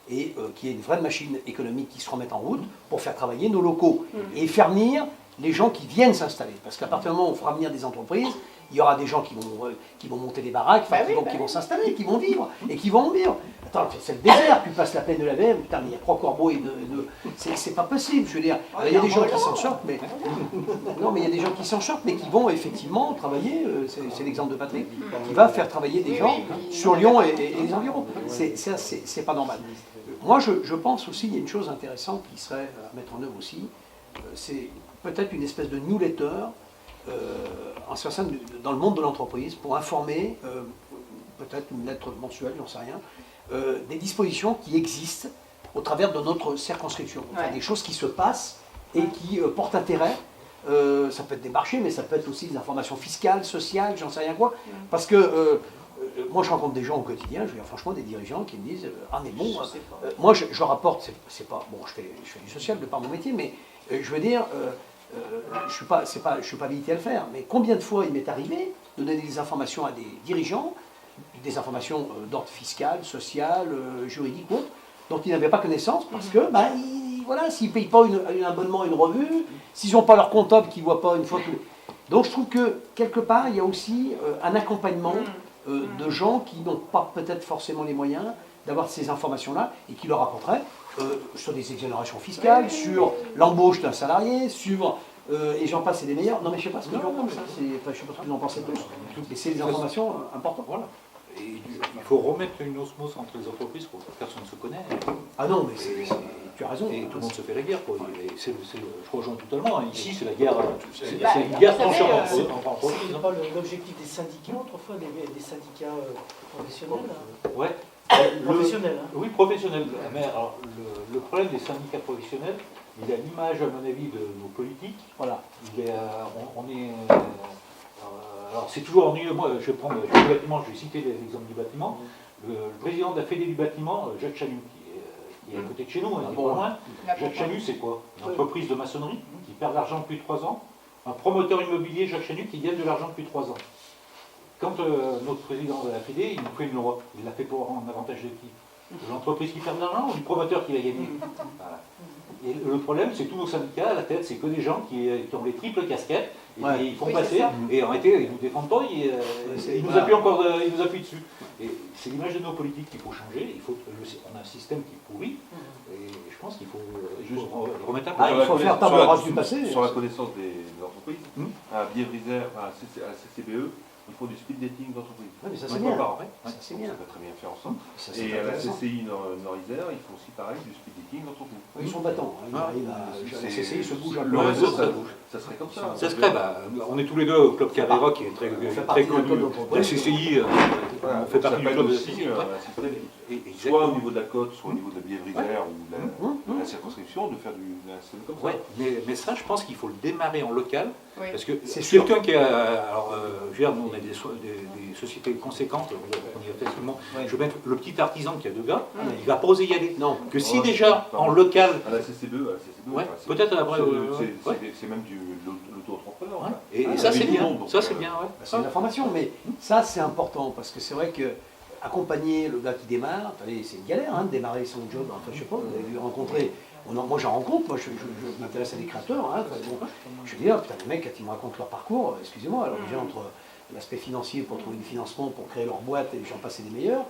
Speaker 3: et qu'il y ait une vraie machine économique qui se remette en route pour faire travailler nos locaux et faire venir les gens qui viennent s'installer. Parce qu'à partir du moment où on fera venir des entreprises, il y aura des gens qui vont monter des baraques, enfin, qui vont s'installer, qui vont vivre et qui vont en vivre. Attends, c'est le désert, tu passes la plaine de la VM, putain, mais il y a 3 corbeaux et c'est pas possible, je veux dire. Il y a des gens qui s'en sortent, mais. Non, mais il y a des gens qui s'en sortent, mais qui vont effectivement travailler, c'est l'exemple de Patrick, qui va faire travailler des gens sur Lyon et les environs. C'est pas normal. Moi, je pense aussi, il y a une chose intéressante qui serait à mettre en œuvre aussi, c'est peut-être une espèce de newsletter en ce sens, dans le monde de l'entreprise pour informer, peut-être une lettre mensuelle, j'en sais rien, des dispositions qui existent au travers de notre circonscription. Enfin,
Speaker 1: Ouais.
Speaker 3: des choses qui se passent et qui portent intérêt. Ça peut être des marchés, mais ça peut être aussi des informations fiscales, sociales, j'en sais rien quoi. Parce que moi, je rencontre des gens au quotidien, je veux dire, franchement, des dirigeants qui me disent ah, mais bon, moi, je rapporte, c'est pas. Bon, je fais du social de par mon métier, mais je veux dire. Je ne suis pas habilité à le faire, mais combien de fois il m'est arrivé de donner des informations à des dirigeants, des informations d'ordre fiscal, social, juridique ou autre, dont ils n'avaient pas connaissance, parce que, voilà, s'ils ne payent pas un abonnement à une revue, s'ils n'ont pas leur comptable qui ne voit pas une fois tout. Donc je trouve que, quelque part, il y a aussi un accompagnement de gens qui n'ont pas peut-être forcément les moyens d'avoir ces informations-là et qui leur apporteraient sur des exonérations fiscales, sur l'embauche d'un salarié, sur... et j'en passe, c'est des meilleurs. Non mais je sais pas ce que j'en pense, je sais pas ce que vous en pensez tous. Et c'est des informations importantes.
Speaker 7: Voilà. Et il faut remettre une osmose entre les entreprises pour que personne ne se connaît.
Speaker 3: Ah non, mais tu as raison.
Speaker 7: Et tout le monde se fait la guerre. Quoi. Et je rejoins totalement. Hein. Ici, c'est la guerre. C'est
Speaker 1: Bah,
Speaker 7: une guerre
Speaker 1: vous savez,
Speaker 7: tranchante entre entreprises.
Speaker 8: C'est pas l'objectif des syndicats autrefois, des syndicats professionnels.
Speaker 7: Ouais.
Speaker 8: Professionnels. Hein.
Speaker 7: Oui, professionnels. Mais alors, le problème des syndicats professionnels, il a l'image, à mon avis, de nos politiques.
Speaker 3: Voilà.
Speaker 7: Il est, on est. Alors, c'est toujours ennuyeux. Moi, je vais prendre le bâtiment, je vais citer l'exemple du bâtiment. Le président de la Fédé du bâtiment, Jacques Chanu, qui est à côté de chez nous, il est pas loin. Jacques Chanu, c'est quoi? Une entreprise de maçonnerie qui perd de l'argent depuis 3 ans. Un promoteur immobilier, Jacques Chanu, qui gagne de l'argent depuis 3 ans. Quand notre président de la Fédé, il nous fait une loi, il l'a fait pour un avantage de qui? De l'entreprise qui perd de l'argent ou du promoteur qui l'a gagné? Voilà. Et le problème, c'est que tous nos syndicats, à la tête, c'est que des gens qui ont les triples casquettes, et
Speaker 3: Ouais.
Speaker 7: ils font
Speaker 1: Oui,
Speaker 7: passer,
Speaker 1: c'est ça.
Speaker 7: et en réalité, ils nous défendent pas, ils nous appuient encore, ils nous appuient dessus. Et c'est l'image de nos politiques qu'il faut changer, on a un système qui est pourri, et je pense qu'il faut juste remettre à
Speaker 3: Ah,
Speaker 7: plat.
Speaker 3: il faut faire table rase du passé.
Speaker 5: Sur la connaissance des entreprises,
Speaker 7: Hum.
Speaker 5: à Bievriser, à la CCBE, ils font du speed dating d'entreprise.
Speaker 3: Ouais, mais ça
Speaker 5: Une
Speaker 3: c'est
Speaker 5: fois
Speaker 3: bien.
Speaker 5: par an.
Speaker 3: Ça c'est bien.
Speaker 5: Ça va très bien faire ensemble.
Speaker 3: Ça, c'est
Speaker 5: Et à la
Speaker 3: intéressant.
Speaker 5: CCI Nord-Isère, ils font aussi pareil, du speed dating d'entreprise.
Speaker 3: Ils sont battants. Hein. Ils arrivent à... La CCI se bouge un peu.
Speaker 5: Le réseau, ça serait comme ça.
Speaker 7: Ça se crée, on est tous les deux au club Carrera qui est très,
Speaker 3: On fait
Speaker 7: très
Speaker 3: partie d'un
Speaker 7: connu.
Speaker 3: club d'entreprise.
Speaker 7: La CCI,
Speaker 5: Voilà,
Speaker 7: on fait
Speaker 5: ça
Speaker 7: partie du
Speaker 5: s'appelle
Speaker 7: club de
Speaker 5: aussi,
Speaker 7: CCI.
Speaker 5: soit au niveau de la côte, soit au niveau de la Bievriser ou de
Speaker 3: Hum,
Speaker 5: la circonscription, de faire de la CCI comme ça.
Speaker 7: Ouais, mais ça, je pense qu'il faut le démarrer en local.
Speaker 1: Oui.
Speaker 7: Parce que
Speaker 3: C'est
Speaker 7: c'est quelqu'un qui a. Alors, je veux dire, nous, on a des sociétés conséquentes, on y a facilement.
Speaker 3: Ouais.
Speaker 7: Je veux mettre le petit artisan qui a 2 gars,
Speaker 3: Ouais.
Speaker 7: il va pas oser y aller.
Speaker 3: Non.
Speaker 7: Que si
Speaker 5: Ouais,
Speaker 7: déjà,
Speaker 5: pardon.
Speaker 7: en local.
Speaker 5: À la CCBE,
Speaker 7: Ouais,
Speaker 5: enfin, c'est-
Speaker 7: peut-être après.
Speaker 5: c'est même du l'auto-entrepreneur.
Speaker 7: Ouais.
Speaker 5: enfin.
Speaker 7: Et
Speaker 3: Ah,
Speaker 7: ça,
Speaker 5: il y
Speaker 7: c'est
Speaker 5: avait du
Speaker 7: bien.
Speaker 5: monde, donc,
Speaker 7: Ça, c'est bien, ouais.
Speaker 3: Bah, c'est de l'information, mais ça c'est important parce que c'est vrai que accompagner le gars qui démarre, attendez, c'est une galère hein, de démarrer son job. Enfin, je sais pas, vous avez rencontré. Moi j'en rencontre, moi je m'intéresse à des créateurs. Hein, enfin, bon, je veux dire, putain, les mecs, quand ils me racontent leur parcours, excusez-moi, alors déjà entre l'aspect financier pour trouver du financement, pour créer leur boîte et j'en passe et des meilleurs,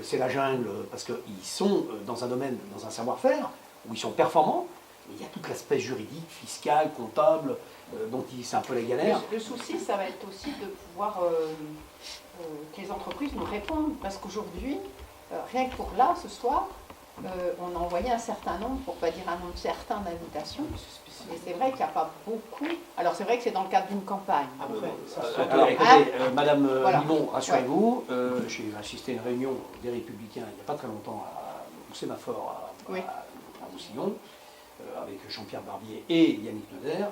Speaker 3: c'est la jungle parce qu'ils sont dans un domaine, dans un savoir-faire où ils sont performants. Mais il y a tout l'aspect juridique, fiscal, comptable, donc c'est un peu la galère.
Speaker 1: Le souci, ça va être aussi de pouvoir que les entreprises nous répondent. Parce qu'aujourd'hui, rien que pour là, ce soir, on a envoyé un certain nombre, pour ne pas dire un nombre certain d'invitations. Et c'est vrai qu'il n'y a pas beaucoup. Alors c'est vrai que c'est dans le cadre d'une campagne.
Speaker 8: Après, ça
Speaker 3: Alors écoutez, Madame
Speaker 1: Voilà.
Speaker 3: Limon, rassurez-vous, j'ai assisté à une réunion des Républicains il n'y a pas très longtemps au sémaphore à Roussillon, avec Jean-Pierre Barbier et Yannick Noder.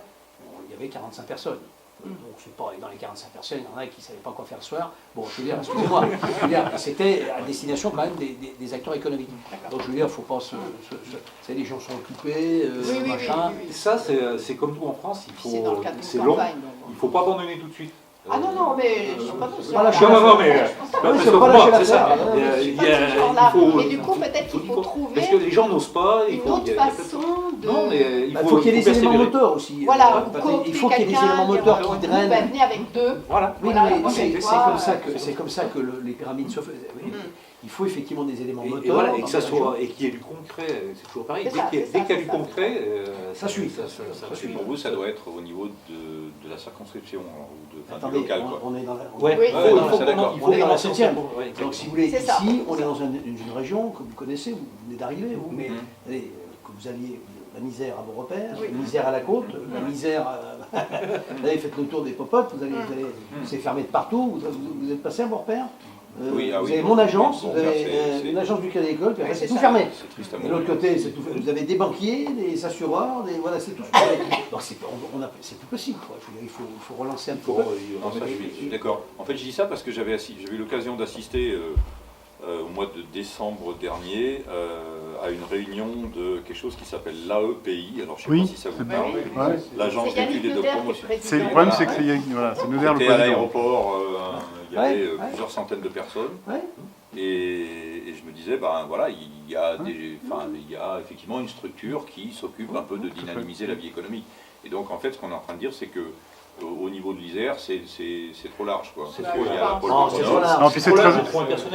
Speaker 3: Il y avait 45 personnes. Donc c'est pas, dans les 45 personnes, il y en a qui ne savaient pas quoi faire le soir. Bon, je veux dire, excusez-moi, je veux dire, c'était à destination quand même des acteurs économiques. Donc je veux dire, il ne faut pas les gens sont occupés, machin.
Speaker 7: Ça, c'est comme tout en France,
Speaker 1: C'est dans le cadre
Speaker 7: c'est
Speaker 1: d'une
Speaker 7: long,
Speaker 1: campagne.
Speaker 7: il ne faut pas abandonner tout de suite.
Speaker 1: Ah non, non, mais je ne suis pas
Speaker 3: Pas lâcher
Speaker 7: Non, non, non, mais.
Speaker 3: Ah oui, c'est pas lâcher
Speaker 7: c'est ça.
Speaker 3: l'affaire.
Speaker 1: Mais du coup, peut-être qu'il faut trouver
Speaker 7: Parce que les gens n'osent pas.
Speaker 1: une autre façon de...
Speaker 7: Non, mais
Speaker 3: Il faut qu'il y ait des éléments moteurs aussi.
Speaker 1: Voilà,
Speaker 3: Parce
Speaker 1: ou
Speaker 3: qu'il faut qu'il y ait des éléments moteurs qui drainent.
Speaker 1: venez avec deux.
Speaker 7: Voilà.
Speaker 3: Oui,
Speaker 1: Voilà,
Speaker 3: mais
Speaker 1: moi,
Speaker 3: c'est
Speaker 1: je
Speaker 3: c'est
Speaker 1: vois,
Speaker 3: comme ça que les pyramides se faisaient. Oui. Il faut effectivement des éléments
Speaker 7: Et
Speaker 3: moteurs.
Speaker 7: voilà, et
Speaker 3: dans
Speaker 7: que ça
Speaker 3: la
Speaker 7: soit, et qu'il y ait du concret, c'est toujours pareil.
Speaker 1: C'est ça,
Speaker 7: Dès
Speaker 1: c'est ça,
Speaker 7: qu'il y a du
Speaker 1: c'est ça.
Speaker 7: concret,
Speaker 3: Ça suit.
Speaker 7: Ça
Speaker 2: Parce que
Speaker 7: suit.
Speaker 2: pour vous, ça doit être au niveau de la circonscription, alors, ou du
Speaker 3: Attendez,
Speaker 2: local, quoi.
Speaker 3: on est dans la.
Speaker 7: Ouais,
Speaker 1: Oui.
Speaker 2: non, c'est d'accord.
Speaker 3: On est dans la 7e.
Speaker 7: Ouais,
Speaker 3: Donc si vous voulez,
Speaker 1: C'est ça.
Speaker 3: ici, on est dans une région que vous connaissez, vous venez d'arriver, vous, mais
Speaker 2: Mhm.
Speaker 3: allez, que vous alliez la misère à vos repères,
Speaker 1: Oui.
Speaker 3: la misère à la côte, la misère allez, faites le tour des pop-up, c'est fermé de partout, vous êtes passé à vos repères.
Speaker 2: Oui, ah
Speaker 3: vous
Speaker 2: oui,
Speaker 3: avez
Speaker 2: bon,
Speaker 3: mon agence,
Speaker 2: bon,
Speaker 3: vous avez
Speaker 2: c'est-
Speaker 3: une agence du Crédit Agricole, puis après
Speaker 1: Oui,
Speaker 3: c'est
Speaker 1: c'est
Speaker 3: tout
Speaker 1: ça.
Speaker 3: fermé.
Speaker 2: C'est triste à
Speaker 3: De
Speaker 2: mourir.
Speaker 3: l'autre côté, c'est tout, vous avez des banquiers, des assureurs, voilà, c'est tout. Donc c'est plus possible, quoi. Je veux dire, il faut relancer un petit peu.
Speaker 2: Non, ça, je suis d'accord. En fait, je dis ça parce que j'avais eu l'occasion d'assister au mois de décembre dernier à une réunion de quelque chose qui s'appelle l'AEPI. Alors, je ne sais
Speaker 9: Oui,
Speaker 2: pas si ça vous
Speaker 9: c'est
Speaker 2: parle.
Speaker 1: bien.
Speaker 9: Ouais.
Speaker 2: L'agence
Speaker 1: C'est Yannick
Speaker 2: d'études et de
Speaker 1: Noder qui est
Speaker 2: promotion.
Speaker 1: président.
Speaker 9: C'est le problème, c'est que c'est Noder le
Speaker 2: J'étais à
Speaker 9: président.
Speaker 2: l'aéroport, il y avait
Speaker 3: Ouais, ouais.
Speaker 2: plusieurs centaines de personnes.
Speaker 3: Ouais.
Speaker 2: Et je me disais, ben voilà, il y a effectivement une structure qui s'occupe un peu de dynamiser la vie économique. Et donc, en fait, ce qu'on est en train de dire, c'est que
Speaker 5: au niveau de l'Isère, c'est trop large, quoi.
Speaker 6: C'est
Speaker 1: Bah,
Speaker 6: trop
Speaker 1: oui,
Speaker 6: large.
Speaker 1: pas-
Speaker 3: Non, c'est trop large.
Speaker 9: Non, puis c'est très,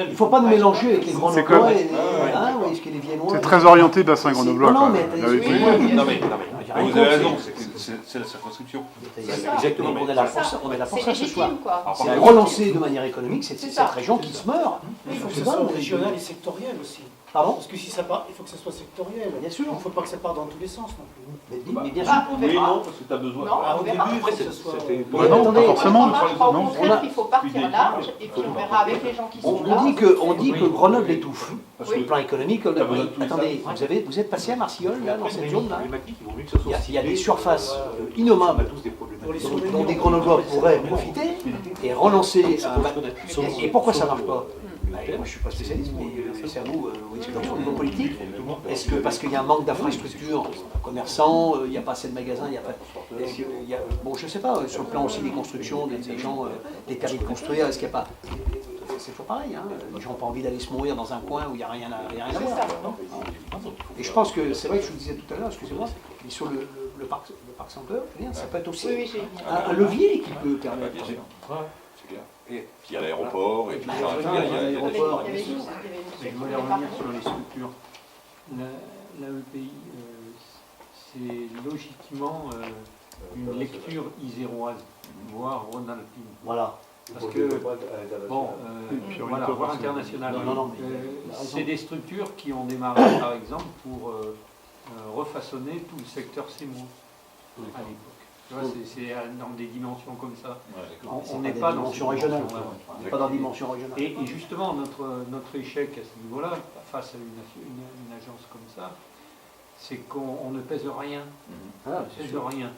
Speaker 3: Il ne faut pas nous mélanger avec les
Speaker 9: C'est
Speaker 3: Grenoblois
Speaker 9: comme-
Speaker 3: et ce qui est les Viennois.
Speaker 9: c'est très orienté bassin grenoblois.
Speaker 3: Non,
Speaker 9: quoi.
Speaker 3: mais
Speaker 9: Avec-
Speaker 3: attendez,
Speaker 1: oui,
Speaker 3: oui,
Speaker 1: bien
Speaker 5: Non,
Speaker 1: sûr.
Speaker 5: mais
Speaker 3: Il y a
Speaker 5: vous
Speaker 3: rien
Speaker 5: avez
Speaker 3: contre,
Speaker 5: raison,
Speaker 3: c'est-
Speaker 5: c'est la circonscription.
Speaker 3: Exactement, on est là pour ça, on est là pour
Speaker 1: C'est
Speaker 3: ça ce soir.
Speaker 1: légitime, quoi.
Speaker 5: Alors,
Speaker 3: C'est
Speaker 5: par
Speaker 3: à
Speaker 5: contre,
Speaker 3: relancer de manière économique cette
Speaker 1: ça.
Speaker 3: région qui se meurt.
Speaker 8: Il faut que
Speaker 3: C'est
Speaker 8: ce soit
Speaker 3: dingue.
Speaker 8: régional et sectoriel aussi.
Speaker 3: Pardon?
Speaker 8: Parce que si ça part, il faut que ce soit sectoriel.
Speaker 3: Bien sûr.
Speaker 8: Il ne faut pas que ça parte dans tous les sens non plus.
Speaker 3: Mais bien sûr.
Speaker 1: Ah, on
Speaker 5: oui,
Speaker 1: verra.
Speaker 5: non, parce que tu as besoin.
Speaker 1: Non,
Speaker 8: Ah,
Speaker 1: on
Speaker 8: au
Speaker 1: verra.
Speaker 8: début, il faut
Speaker 6: Après,
Speaker 8: que ce soit...
Speaker 6: c'était...
Speaker 3: Mais attendez,
Speaker 9: pas forcément.
Speaker 1: On croit au
Speaker 9: Non.
Speaker 1: contraire qu'il faut partir large et puis on verra avec les gens qui sont là.
Speaker 3: On dit que Grenoble étouffe.
Speaker 5: Parce
Speaker 1: Oui.
Speaker 3: Le plan économique,
Speaker 5: T'as besoin de tout
Speaker 3: attendez, vous êtes passé à Marcillol, là, dans cette zone-là?
Speaker 7: Problématique, ils vont mieux que ça soit
Speaker 3: Il y a des
Speaker 7: ciblé.
Speaker 3: surfaces
Speaker 7: On a
Speaker 3: innommables
Speaker 7: tous des problématiques.
Speaker 8: Pour les
Speaker 3: dont
Speaker 8: souvenirs,
Speaker 3: des Grenoblois pourraient profiter et relancer
Speaker 1: sûr.
Speaker 3: Et pourquoi ça ne marche pas? Moi, je ne suis pas spécialiste, mais c'est à vous, au niveau politique. Est-ce que parce qu'il y a un manque d'infrastructures commerçants, il n'y a pas assez de magasins, il n'y a pas. Bon, je ne sais pas, sur le plan aussi des constructions, des gens, des permis de construire, est-ce qu'il n'y a pas. C'est toujours pareil, hein. Les gens n'ont pas envie d'aller se mourir dans un coin où il n'y a rien à
Speaker 1: C'est
Speaker 3: voir.
Speaker 1: ça.
Speaker 3: Et je pense que c'est vrai que je vous disais tout à l'heure, excusez-moi, mais sur le parc Center, ça peut être aussi
Speaker 1: Oui, j'ai
Speaker 3: un levier qui peut
Speaker 5: Bah,
Speaker 3: permettre.
Speaker 5: bien sûr. C'est clair. Et puis il y a l'aéroport, et puis
Speaker 3: Bah,
Speaker 5: enfin,
Speaker 3: voilà,
Speaker 5: il y a-
Speaker 3: l'aéroport.
Speaker 1: Il y avait
Speaker 3: bien sûr.
Speaker 1: une- il y avait une
Speaker 10: Je
Speaker 1: monsieur
Speaker 10: voulais
Speaker 1: qui voulait
Speaker 10: revenir
Speaker 1: parler.
Speaker 10: sur les structures. L'AEPI, c'est logiquement une lecture iséroise, voire rhône-alpine.
Speaker 3: Voilà.
Speaker 10: Parce que, bon,
Speaker 9: puis
Speaker 10: voilà, voire international.
Speaker 3: Non, mais
Speaker 10: C'est des structures qui ont démarré, par exemple, pour refasonner tout le secteur Seymour à l'époque. Tu vois, c'est dans des dimensions comme ça. On n'est pas dans
Speaker 3: dimension
Speaker 10: cette
Speaker 3: régionale.
Speaker 10: dimension-là.
Speaker 3: On n'est pas dans la dimension régionale.
Speaker 10: Et justement, notre échec à ce niveau-là, face à une agence comme ça, c'est qu'on ne pèse rien. On ne pèse rien.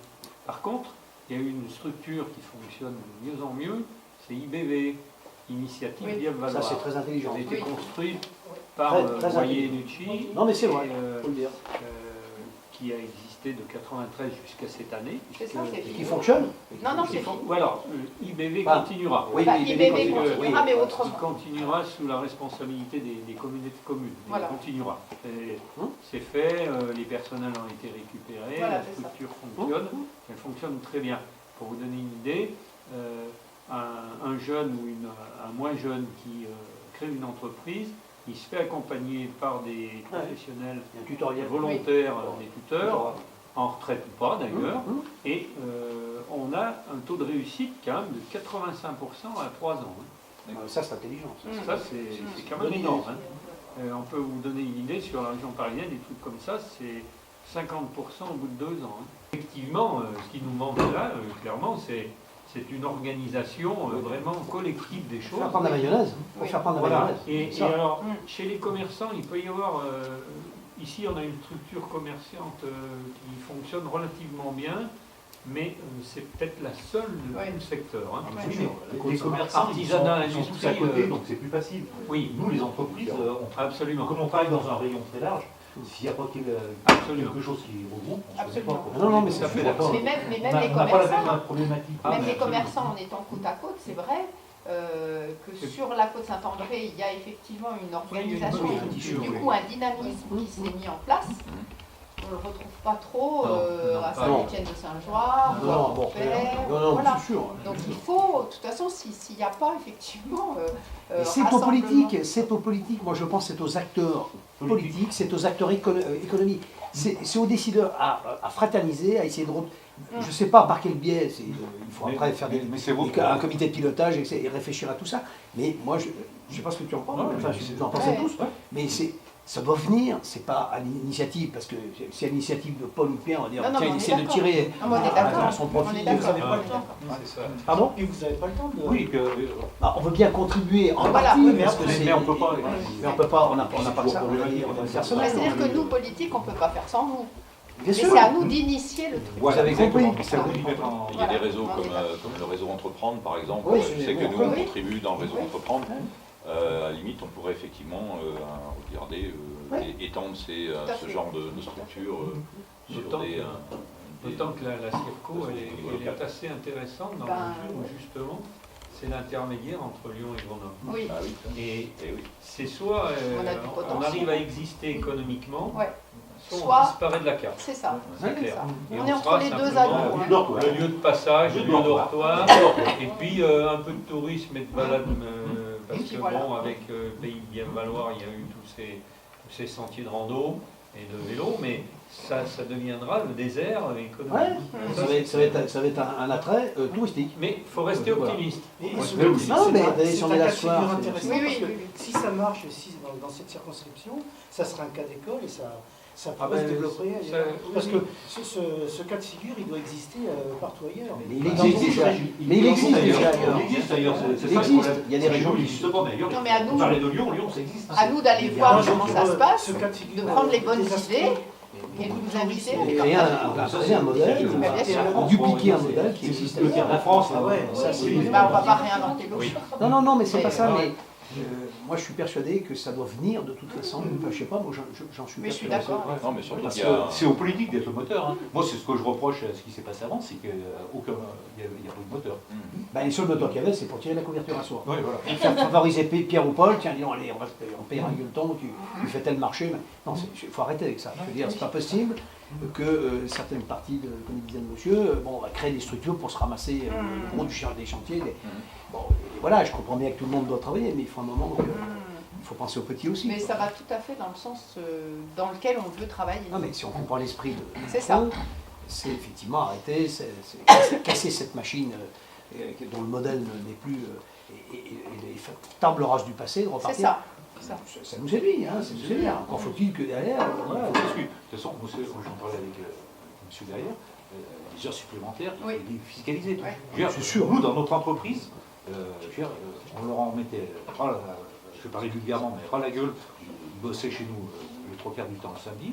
Speaker 10: Par contre, il y a une structure qui fonctionne de mieux en mieux, c'est IBV, Initiative
Speaker 1: Oui.
Speaker 10: Via
Speaker 3: Ça,
Speaker 10: Valoir.
Speaker 3: c'est très intelligent.
Speaker 10: Ça a été
Speaker 1: Oui.
Speaker 10: construit par
Speaker 3: Très
Speaker 10: Boyer
Speaker 3: intelligent.
Speaker 10: Nucci.
Speaker 3: Non, mais c'est vrai,
Speaker 10: et,
Speaker 3: il faut le dire.
Speaker 10: qui a existé de 93 jusqu'à cette année.
Speaker 1: C'est ça, c'est
Speaker 3: Qui
Speaker 1: fini.
Speaker 3: fonctionne.
Speaker 1: Non, non,
Speaker 10: Qui
Speaker 1: c'est
Speaker 10: font-
Speaker 1: fini.
Speaker 10: ou alors, IBV
Speaker 3: Ah.
Speaker 10: continuera.
Speaker 3: Oui,
Speaker 1: Bah,
Speaker 3: mais
Speaker 1: IBV
Speaker 3: continue,
Speaker 1: continuera, mais
Speaker 10: Il
Speaker 1: autrement.
Speaker 10: continuera sous la responsabilité des communautés de communes.
Speaker 1: Voilà.
Speaker 10: Il continuera.
Speaker 3: Hum.
Speaker 10: C'est fait, les personnels ont été récupérés,
Speaker 1: Voilà,
Speaker 10: la
Speaker 1: c'est ça.
Speaker 10: structure fonctionne, elle fonctionne très bien. Pour vous donner une idée, un jeune ou un moins jeune qui crée une entreprise, il se fait accompagner par des professionnels
Speaker 3: Il y a un tutoriel.
Speaker 10: volontaires, des tuteurs, en retraite ou pas d'ailleurs,
Speaker 3: Hum.
Speaker 10: et on a un taux de réussite quand même de 85% à 3 ans. hein.
Speaker 3: Ça, c'est intelligent. ça.
Speaker 10: Ça, c'est quand même énorme. hein. On peut vous donner une idée sur la région parisienne, des trucs comme ça, c'est 50% au bout de 2 ans. hein. Effectivement, ce qui nous manque là, clairement, c'est une organisation vraiment collective des choses.
Speaker 3: Faire prendre la mayonnaise. Faut
Speaker 1: Oui.
Speaker 3: faire prendre la
Speaker 10: Voilà.
Speaker 3: mayonnaise.
Speaker 10: Et
Speaker 3: Ça.
Speaker 10: alors,
Speaker 1: Mm.
Speaker 10: chez les commerçants, il peut y avoir. Ici, on a une structure commerçante qui fonctionne relativement bien, mais c'est peut-être la seule de
Speaker 1: Oui.
Speaker 10: tout le secteur. hein.
Speaker 1: Ouais.
Speaker 7: Les commerçants,
Speaker 10: Artisanat,
Speaker 7: ils sont tous
Speaker 10: industrie,
Speaker 7: à côté, donc c'est plus facile.
Speaker 10: Oui,
Speaker 7: Nous, les entreprises,
Speaker 10: absolument.
Speaker 7: comme on travaille dans un rayon très large, s'il n'y a pas
Speaker 10: Absolument.
Speaker 7: quelque chose qui regroupe, on ne se
Speaker 1: Absolument.
Speaker 7: pas. quoi.
Speaker 3: Non, non, mais
Speaker 10: ça
Speaker 3: ça
Speaker 10: fait
Speaker 3: fait
Speaker 10: d'accord.
Speaker 1: Mais même
Speaker 7: On
Speaker 1: les
Speaker 7: n'a pas la
Speaker 1: commerçants,
Speaker 7: même problématique.
Speaker 10: Ah,
Speaker 1: même
Speaker 10: mais
Speaker 1: les
Speaker 10: absolument.
Speaker 1: commerçants en étant côte à côte, c'est vrai que sur la côte Saint-André, il y a effectivement une organisation,
Speaker 10: structure,
Speaker 1: du
Speaker 10: oui.
Speaker 1: coup un dynamisme qui s'est mis en place. On ne le retrouve pas trop
Speaker 10: Non,
Speaker 1: à
Speaker 10: pas
Speaker 1: Saint-Étienne de Saint-Joie, ou à
Speaker 3: Non, bon,
Speaker 1: Montpellier,
Speaker 3: non,
Speaker 1: voilà.
Speaker 3: c'est sûr.
Speaker 1: Donc il faut, de toute façon, s'il n'y a pas effectivement
Speaker 3: Et c'est aux
Speaker 1: rassemblement-
Speaker 3: politiques, c'est aux politiques. Moi, je pense que c'est aux acteurs politiques, c'est aux acteurs économiques, c'est aux décideurs à fraterniser, à essayer de. Je ne sais pas par quel biais, il faut après faire
Speaker 5: mais c'est votre
Speaker 3: un comité de pilotage et réfléchir à tout ça. Mais moi, je ne sais pas ce que tu en penses, enfin, vous en pensez
Speaker 1: Ouais.
Speaker 3: tous, mais ça doit venir, c'est pas à l'initiative, parce que c'est à l'initiative de Paul ou Pierre, on va dire,
Speaker 1: Non, non,
Speaker 3: tiens,
Speaker 1: mais on
Speaker 3: il
Speaker 1: est
Speaker 3: essaie de
Speaker 1: d'accord.
Speaker 3: tirer
Speaker 1: Ah, mais on est
Speaker 3: à
Speaker 1: d'accord.
Speaker 3: son
Speaker 1: On
Speaker 3: profit.
Speaker 1: est
Speaker 8: Vous
Speaker 1: d'accord.
Speaker 8: n'avez pas le temps.
Speaker 3: Pardon
Speaker 8: Et vous n'avez pas le temps de...
Speaker 7: Oui, que,
Speaker 3: On veut bien contribuer en
Speaker 1: Voilà.
Speaker 3: partie,
Speaker 1: Oui,
Speaker 8: mais
Speaker 3: parce que
Speaker 8: après,
Speaker 3: c'est-
Speaker 7: mais on peut pas.
Speaker 3: mais on peut pas, on n'a pas que ça, on a le personnel.
Speaker 1: C'est-à-dire que nous, politiques, on ne peut pas faire sans vous.
Speaker 3: Bien
Speaker 1: Mais
Speaker 3: sûr.
Speaker 1: c'est à nous d'initier le truc.
Speaker 3: Vous avez compris.
Speaker 7: C'est à vous d'y mettre en.
Speaker 2: Il y a des réseaux
Speaker 1: Voilà.
Speaker 2: comme le réseau Entreprendre, par exemple.
Speaker 3: Oui,
Speaker 2: Je sais que
Speaker 3: oui,
Speaker 2: nous, on
Speaker 1: oui.
Speaker 2: contribue dans le réseau
Speaker 1: Oui.
Speaker 2: Entreprendre. À la limite, on pourrait effectivement regarder
Speaker 1: Oui.
Speaker 2: et étendre
Speaker 1: Tout à
Speaker 2: ce
Speaker 1: fait.
Speaker 2: genre de structures sur
Speaker 10: D'autant
Speaker 2: des...
Speaker 10: D'autant que la CIRCO, elle est assez intéressante dans
Speaker 1: Ben,
Speaker 10: la mesure où justement, c'est l'intermédiaire entre Lyon et Grenoble.
Speaker 1: Oui.
Speaker 2: Ah oui,
Speaker 10: Et
Speaker 2: eh oui.
Speaker 10: c'est soit
Speaker 1: On a du
Speaker 10: on
Speaker 1: potentiel.
Speaker 10: arrive à exister économiquement,
Speaker 1: Ouais.
Speaker 10: On
Speaker 1: soit...
Speaker 10: disparaît de la carte.
Speaker 1: C'est ça.
Speaker 10: C'est
Speaker 1: C'est
Speaker 10: clair.
Speaker 1: ça.
Speaker 10: Et
Speaker 1: On est
Speaker 10: sera
Speaker 1: entre les deux
Speaker 10: simplement
Speaker 1: ados. hein.
Speaker 7: dortoir.
Speaker 10: Le lieu de passage, le lieu de dortoir, et puis un peu de tourisme et de balade, parce
Speaker 1: puis
Speaker 10: que
Speaker 1: voilà.
Speaker 10: bon, avec Pays de Bien-Valoir, il y a eu tous ces sentiers de rando et de vélo, mais ça deviendra le désert économique.
Speaker 3: Ouais, ça va être un attrait touristique.
Speaker 10: Mais il faut rester optimiste.
Speaker 8: Et
Speaker 3: Ouais,
Speaker 8: ce-
Speaker 3: mais oui.
Speaker 8: c'est
Speaker 3: Non, mais
Speaker 8: un-
Speaker 3: d'aller
Speaker 8: c'est
Speaker 3: sur
Speaker 8: un
Speaker 3: les
Speaker 8: cas de
Speaker 3: assoirs,
Speaker 8: figure
Speaker 3: c'est-
Speaker 8: intéressant
Speaker 1: Oui,
Speaker 8: parce
Speaker 1: oui,
Speaker 8: que
Speaker 1: oui, oui.
Speaker 8: si ça marche dans cette circonscription, ça sera un cas d'école et ça
Speaker 10: Ah
Speaker 8: pourrait
Speaker 10: ben,
Speaker 8: se développer
Speaker 10: ça-
Speaker 8: ailleurs.
Speaker 10: oui,
Speaker 8: Parce
Speaker 10: oui.
Speaker 8: que ce cas de figure, il doit exister partout ailleurs.
Speaker 3: Mais il
Speaker 8: Dans
Speaker 3: existe
Speaker 8: beaucoup de
Speaker 3: déjà.
Speaker 8: régions.
Speaker 3: Mais il existe déjà ailleurs.
Speaker 5: Il existe d'ailleurs, c'est
Speaker 3: Il
Speaker 5: ça le
Speaker 3: existe.
Speaker 5: problème.
Speaker 3: Il y a des régions qui
Speaker 5: n'existent pas, mais ailleurs.
Speaker 1: Non, mais à nous-
Speaker 5: Vous parlez de Lyon, Lyon, ça existe.
Speaker 1: À nous d'aller
Speaker 3: Il y a
Speaker 1: voir
Speaker 3: un
Speaker 1: comment ça se passe,
Speaker 8: Ce cas de figure,
Speaker 1: de prendre les bonnes
Speaker 8: des astronautes,
Speaker 1: idées et de nous inviter à les
Speaker 3: Créer
Speaker 1: partager.
Speaker 3: un modèle,
Speaker 1: Mais bien sûr.
Speaker 3: dupliquer un modèle qui existe
Speaker 5: Le cas de la France,
Speaker 8: Ah ouais, ça,
Speaker 5: oui.
Speaker 8: c'est-
Speaker 1: Bah, on va pas réinventer l'eau
Speaker 10: Oui.
Speaker 1: chaude.
Speaker 3: Non, mais c'est pas ça.
Speaker 1: Ouais.
Speaker 3: Mais moi, je suis persuadé que ça doit venir de toute façon. Enfin, je sais pas, moi, j'en suis
Speaker 1: Mais je suis
Speaker 3: persuadé.
Speaker 1: d'accord.
Speaker 2: Non, mais surtout
Speaker 5: Parce
Speaker 2: qu'il
Speaker 5: que
Speaker 2: y a...
Speaker 5: c'est aux politiques d'être le moteur. hein. Moi, c'est ce que je reproche à ce qui s'est passé avant, c'est qu'il n'y a pas eu de moteur.
Speaker 3: Ben, les seuls moteurs qu'il y avait, c'est pour tirer la couverture à soi.
Speaker 5: Oui, voilà.
Speaker 3: Et faire favoriser Pierre ou Paul, tiens, disons, allez, on paye un gueuleton, tu fais tel marché. Mais... Non, il faut arrêter avec ça. Je veux dire, c'est pas possible que certaines parties, comme il disait le monsieur, bon, on va créer des structures pour se ramasser le gros des chantiers. Bon, et voilà, je comprends bien que tout le monde doit travailler, mais il faut un moment que... Il faut penser aux petits aussi.
Speaker 1: Mais ça va tout à fait dans le sens dans lequel on veut travailler.
Speaker 3: Non, mais si on comprend l'esprit de
Speaker 1: C'est ça.
Speaker 3: c'est effectivement arrêter, c'est casser cette machine dont le modèle n'est plus... et les tables rases du passé, de
Speaker 1: C'est
Speaker 3: repartir.
Speaker 1: ça. Ça.
Speaker 3: Ça nous séduit, hein, ça nous séduit. Encore faut-il que derrière... voilà.
Speaker 5: De toute façon, moi, j'en parlais avec monsieur derrière, les heures supplémentaires,
Speaker 1: Oui.
Speaker 5: il est fiscalisé.
Speaker 1: Ouais.
Speaker 5: Je veux dire,
Speaker 3: C'est sûr.
Speaker 5: Nous, dans notre entreprise, je veux dire, on leur en mettait, je vais parler vulgairement, mais ras la gueule, ils bossaient chez nous les 3/4 du temps le samedi,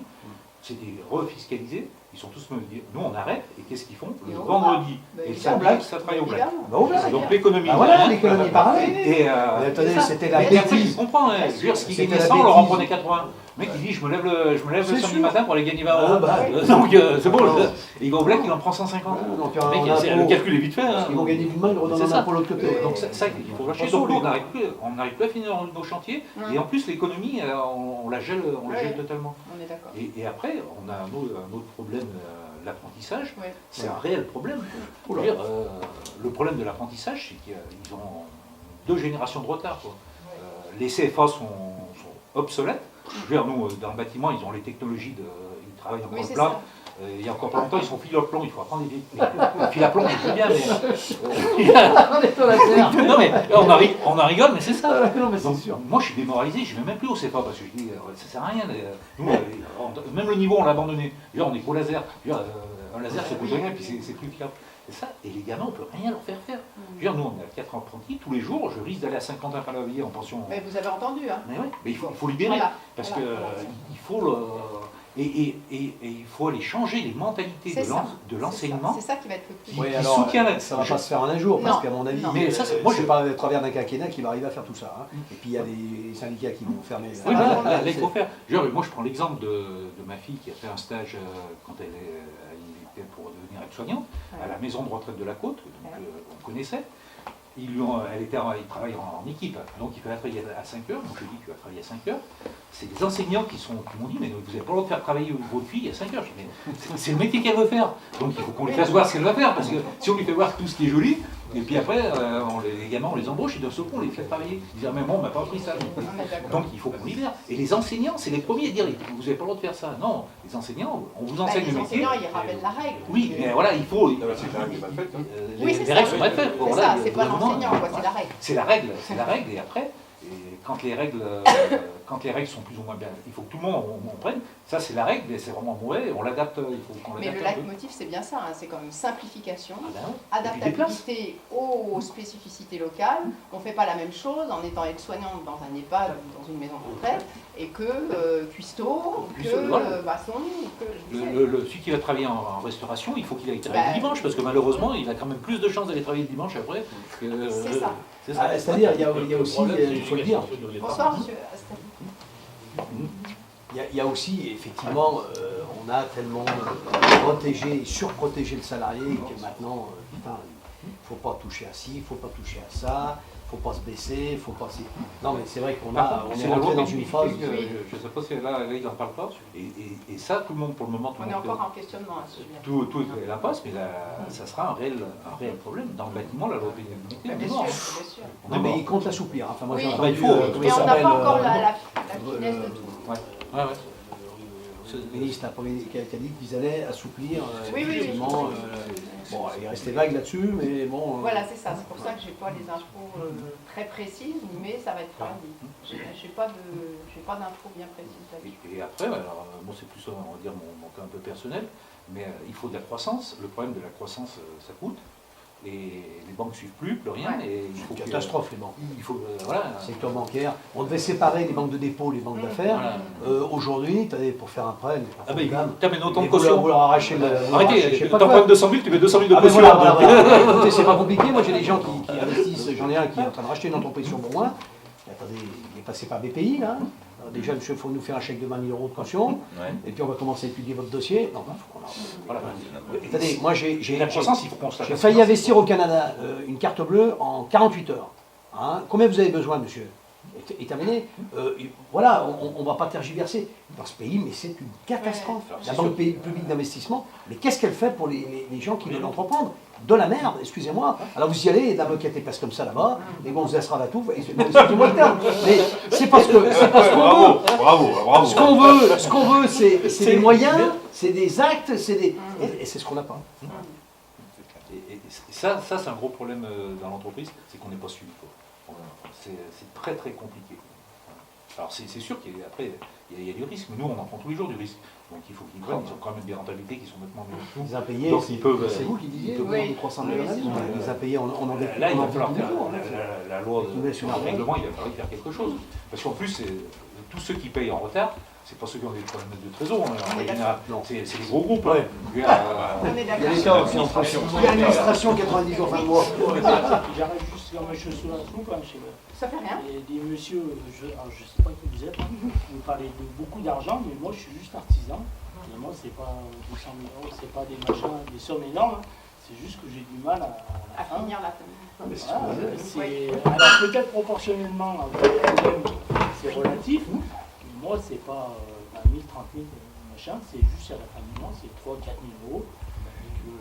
Speaker 5: c'était refiscalisé, ils sont tous me dire, nous on arrête, et qu'est-ce qu'ils font?
Speaker 1: Et
Speaker 5: Le
Speaker 1: on
Speaker 5: vendredi
Speaker 1: Bah,
Speaker 5: et le
Speaker 1: évidemment.
Speaker 5: samedi, ça travaille au black.
Speaker 1: Évidemment.
Speaker 3: Bah, au black.
Speaker 5: Donc l'économie.
Speaker 3: Bah voilà, l'économie parallèle.
Speaker 5: Et,
Speaker 3: Mais attendez,
Speaker 1: c'est ça.
Speaker 3: c'était la
Speaker 5: et après, je
Speaker 3: bêtise.
Speaker 5: comprends, hein. Je veux dire, ce qui
Speaker 3: C'était
Speaker 5: gagnait
Speaker 3: la
Speaker 5: 100, on leur en
Speaker 3: bêtise.
Speaker 5: prenait 80. Le mec, il dit, je me lève le
Speaker 3: C'est
Speaker 5: samedi
Speaker 3: sûr.
Speaker 5: matin pour aller gagner 20
Speaker 3: Ah,
Speaker 5: euros.
Speaker 3: bah,
Speaker 5: Donc, c'est bon.
Speaker 3: Non.
Speaker 5: Et il va au black, il en prend 150.
Speaker 3: Donc,
Speaker 5: Le
Speaker 3: en
Speaker 5: mec,
Speaker 3: impôt,
Speaker 5: le calcul est vite fait.
Speaker 3: Parce
Speaker 5: Hein.
Speaker 3: qu'ils vont gagner d'une main, ils redonnent
Speaker 5: C'est
Speaker 3: un
Speaker 5: ça.
Speaker 3: impôt de l'autre côté.
Speaker 5: Donc, ça, il faut lâcher. Donc, nous, on n'arrive plus à finir nos chantiers. Et en plus, l'économie, on la gèle
Speaker 1: Ouais.
Speaker 5: totalement.
Speaker 1: On est d'accord.
Speaker 5: Et après, on a un autre problème, l'apprentissage.
Speaker 1: Ouais.
Speaker 5: C'est un réel problème. Je veux dire, le problème de l'apprentissage, c'est qu'ils ont 2 générations de retard. Quoi. Les CFA sont obsolètes. Je veux dire, nous, dans le bâtiment, ils ont les technologies, ils travaillent encore
Speaker 1: Oui,
Speaker 5: le
Speaker 1: c'est
Speaker 5: plat.
Speaker 1: ça.
Speaker 5: Il y a encore pas longtemps, ils sont fil à plomb, il faut apprendre les fil à plomb, c'est très bien, mais... non mais, on en rigole, mais c'est ça.
Speaker 3: Non, mais c'est
Speaker 5: Donc,
Speaker 3: sûr.
Speaker 5: moi, je suis démoralisé, je ne vais même plus au CFA, parce que je dis, ça sert à rien. Nous, même le niveau, on l'a abandonné. Je veux dire, on est qu'au laser. Je veux dire, un laser, ça coûte rien, puis c'est plus fiable. C'est ça, et les gamins, on ne peut rien leur faire faire. Je veux dire, nous, on a 4 apprentis, tous les jours, je risque d'aller à Saint-Quentin-Palavier en pension.
Speaker 1: Mais vous avez entendu, hein.
Speaker 5: Mais oui, mais il faut libérer,
Speaker 1: Voilà,
Speaker 5: parce
Speaker 1: voilà,
Speaker 5: que
Speaker 1: voilà.
Speaker 5: il faut le... Et il faut aller changer les mentalités
Speaker 1: C'est ça.
Speaker 5: de l'enseignement.
Speaker 1: C'est ça qui va être le plus.
Speaker 3: Oui,
Speaker 5: qui
Speaker 3: alors,
Speaker 5: soutient
Speaker 3: ça ne va pas se faire en un jour, parce
Speaker 1: Non,
Speaker 3: qu'à mon avis,
Speaker 1: non.
Speaker 5: Mais ça, c'est-
Speaker 3: moi,
Speaker 5: moi,
Speaker 3: je
Speaker 5: je-
Speaker 3: pas au travers d'un quinquennat qui va arriver à faire tout ça. Hein. Et puis il y a des syndicats qui vont fermer.
Speaker 1: Ça
Speaker 5: Oui,
Speaker 1: va
Speaker 5: mais
Speaker 1: prendre
Speaker 5: là,
Speaker 1: le-
Speaker 5: il faut faire. Genre, moi, je prends l'exemple de ma fille qui a fait un stage quand elle était pour devenir aide-soignante à la maison de retraite de la Côte, donc on connaissait. Elle travaille en équipe, donc il fallait travailler à 5 heures. Donc je dis, tu vas travailler à 5 heures. C'est des enseignants qui m'ont dit, mais vous n'avez pas le droit de faire travailler votre fille à 5 heures. Je dis, mais c'est le métier qu'elle veut faire. Donc il faut qu'on lui fasse voir ce qu'elle va faire, parce que si on lui fait voir tout ce qui est joli, et puis après, les gamins, on les embauche, et d'un seul coup, on les fait travailler. Ils disent, ah, mais moi, on m'a pas appris ça.
Speaker 1: On est d'accord.
Speaker 5: Donc il faut qu'on libère. Et les enseignants, c'est les premiers à dire, vous n'avez pas le droit de faire ça. Non, les enseignants, on vous
Speaker 1: Bah,
Speaker 5: enseigne
Speaker 1: les
Speaker 5: le métier.
Speaker 1: enseignants, ils rappellent la règle.
Speaker 5: Oui, mais voilà, il faut...
Speaker 9: C'est une règle mal faite.
Speaker 1: Oui, c'est
Speaker 5: les règles
Speaker 1: ça.
Speaker 5: sont mal faites.
Speaker 1: C'est
Speaker 5: Voilà,
Speaker 1: ça,
Speaker 5: le
Speaker 1: c'est pas
Speaker 5: gouvernement,
Speaker 1: l'enseignant, quoi, c'est la règle.
Speaker 5: c'est la règle, et après, quand les règles sont plus ou moins bien, il faut que tout le monde on prenne. Ça, c'est la règle, mais c'est vraiment mauvais. On l'adapte, il faut qu'on
Speaker 1: Mais
Speaker 5: l'adapte
Speaker 1: le
Speaker 5: un peu.
Speaker 1: leitmotiv, c'est bien ça, hein, c'est comme simplification,
Speaker 5: Ah ben oui. Et puis des places.
Speaker 1: adaptabilité aux spécificités locales. On ne fait pas la même chose en étant aide-soignante dans un EHPAD ou dans une maison de retraite et que cuistot,
Speaker 5: Cuistot,
Speaker 1: que
Speaker 5: voilà.
Speaker 1: maçon, que je ne sais.
Speaker 5: Celui qui va travailler en restauration, il faut qu'il aille travailler le dimanche, parce que malheureusement, il a quand même plus de chances d'aller travailler le dimanche après.
Speaker 1: C'est ça.
Speaker 5: C'est ça.
Speaker 3: Ah, c'est-à-dire, il y a aussi, il faut le dire,
Speaker 1: Bonsoir, monsieur Astani.
Speaker 3: il y a aussi, effectivement, on a tellement protégé et surprotégé le salarié que maintenant, putain, il ne faut pas toucher à ci, il ne faut pas toucher à ça, il faut pas se baisser, il faut pas... Non, mais c'est vrai qu'on
Speaker 5: Par contre,
Speaker 3: on
Speaker 5: c'est
Speaker 3: est
Speaker 5: la loi
Speaker 3: rentré dans
Speaker 5: des
Speaker 3: une phase...
Speaker 5: publicités, je ne sais pas si là il n'en parle pas. Et ça, tout le monde, pour le moment, tout
Speaker 1: On
Speaker 5: le
Speaker 1: est
Speaker 5: monde
Speaker 1: encore en questionnement à ce sujet.
Speaker 5: tout est la passe, mais là, ça sera un réel problème. Dans le bâtiment, la loi des publicités,
Speaker 1: Bien sûr, bien sûr.
Speaker 3: Non, mais il compte l'assouplir. Enfin, moi,
Speaker 1: Oui,
Speaker 3: j'ai entendu...
Speaker 5: il faut,
Speaker 3: comment
Speaker 1: mais
Speaker 3: il
Speaker 1: on n'a
Speaker 3: s'appelle,
Speaker 1: pas encore la finesse de tout.
Speaker 5: Ouais.
Speaker 3: Le ministre qui a dit qu'ils allaient assouplir,
Speaker 1: Oui, oui,
Speaker 3: effectivement. Bon, il restait vague là-dessus, mais bon...
Speaker 1: Voilà, c'est ça. C'est pour ça que je n'ai pas les infos très précises, mais ça va être lundi. Je n'ai pas d'infos bien précises là-dessus.
Speaker 5: Et après, alors, bon, c'est plus, on va dire, mon cas un peu personnel, mais il faut de la croissance. Le problème de la croissance, ça coûte. Et les banques ne suivent plus rien.
Speaker 1: Ouais.
Speaker 5: Et il faut
Speaker 3: Catastrophe, les banques.
Speaker 5: Il faut, voilà.
Speaker 3: Secteur bancaire. On devait séparer les banques de dépôt, les banques d'affaires.
Speaker 5: Voilà.
Speaker 3: Aujourd'hui, pour faire un prêt,
Speaker 5: T'as mis autant de
Speaker 3: vous
Speaker 5: caution.
Speaker 3: leur arrachez le...
Speaker 5: Arrêtez,
Speaker 3: pas
Speaker 5: t'en
Speaker 3: quoi.
Speaker 5: prends 200 000, tu mets 200 000 de
Speaker 3: Ah ben
Speaker 5: caution.
Speaker 3: voilà. Écoutez, c'est pas compliqué. Moi, j'ai des gens qui investissent. J'en ai un qui est en train de racheter une entreprise sur Bourgoin. Attendez, il est passé par BPI, là. Alors, déjà, monsieur, il faut nous faire un chèque de 20 000 € de caution. Et puis, on va commencer à étudier votre dossier. Non, il faut qu'on
Speaker 5: Voilà.
Speaker 3: Attendez, moi, j'ai
Speaker 5: La croissance, il faut qu'on se
Speaker 3: j'ai failli investir au Canada une carte bleue en 48 heures. Hein, combien vous avez besoin, monsieur? Et terminé. Voilà, on ne va pas tergiverser. Dans ce pays, mais c'est une catastrophe. La Banque publique d'investissement, mais qu'est-ce qu'elle fait pour les gens qui veulent entreprendre? De la merde, excusez-moi. Alors vous y allez, et d'abord qui passe comme ça là-bas, et bon, vous laissera la touffe, excusez-moi le terme. Mais c'est parce que
Speaker 2: Bravo, bravo.
Speaker 3: ce qu'on veut, c'est des moyens, c'est des actes, et c'est ce qu'on n'a pas.
Speaker 5: Et ça c'est un gros problème dans l'entreprise, c'est qu'on n'est pas suivi. C'est très très compliqué. Alors c'est sûr qu'après, il y a du risque, mais nous on en prend tous les jours du risque. Donc il faut qu'ils prennent, ils ont quand même des rentabilités qui sont nettement meilleures que nous.
Speaker 3: Les impayés,
Speaker 5: Donc ils peuvent.
Speaker 3: c'est vous qui disiez,
Speaker 1: Oui.
Speaker 3: 300 millions d'années. Les impayés, on en découvre.
Speaker 5: Là, il va falloir faire
Speaker 3: toujours.
Speaker 5: la loi sur le règlement, il va falloir y faire quelque chose. Parce qu'en plus, tous ceux qui payent en retard, c'est pas ceux qui ont des problèmes de trésor, en général. C'est les gros groupes.
Speaker 3: Ouais.
Speaker 1: On est
Speaker 3: Il y a
Speaker 1: d'accord.
Speaker 3: l'État aussi en pression. Il y a l'administration 90 jours fin de mois.
Speaker 8: J'arrête juste dans ma chaussure à soupe, hein, chez moi.
Speaker 1: Ça fait rien.
Speaker 8: Et des messieurs, je ne sais pas qui vous êtes, hein, vous parlez de beaucoup d'argent, mais moi je suis juste artisan. Et moi, c'est pas 200 000 €, c'est pas des machins, des sommes énormes. C'est juste que j'ai du mal
Speaker 1: À finir la famille.
Speaker 8: Voilà, alors peut-être proportionnellement, avec le problème, c'est relatif. Mais moi, c'est pas 20 000, 30 000 machin, c'est juste à la fin du mois, c'est 3 000 4 000 €.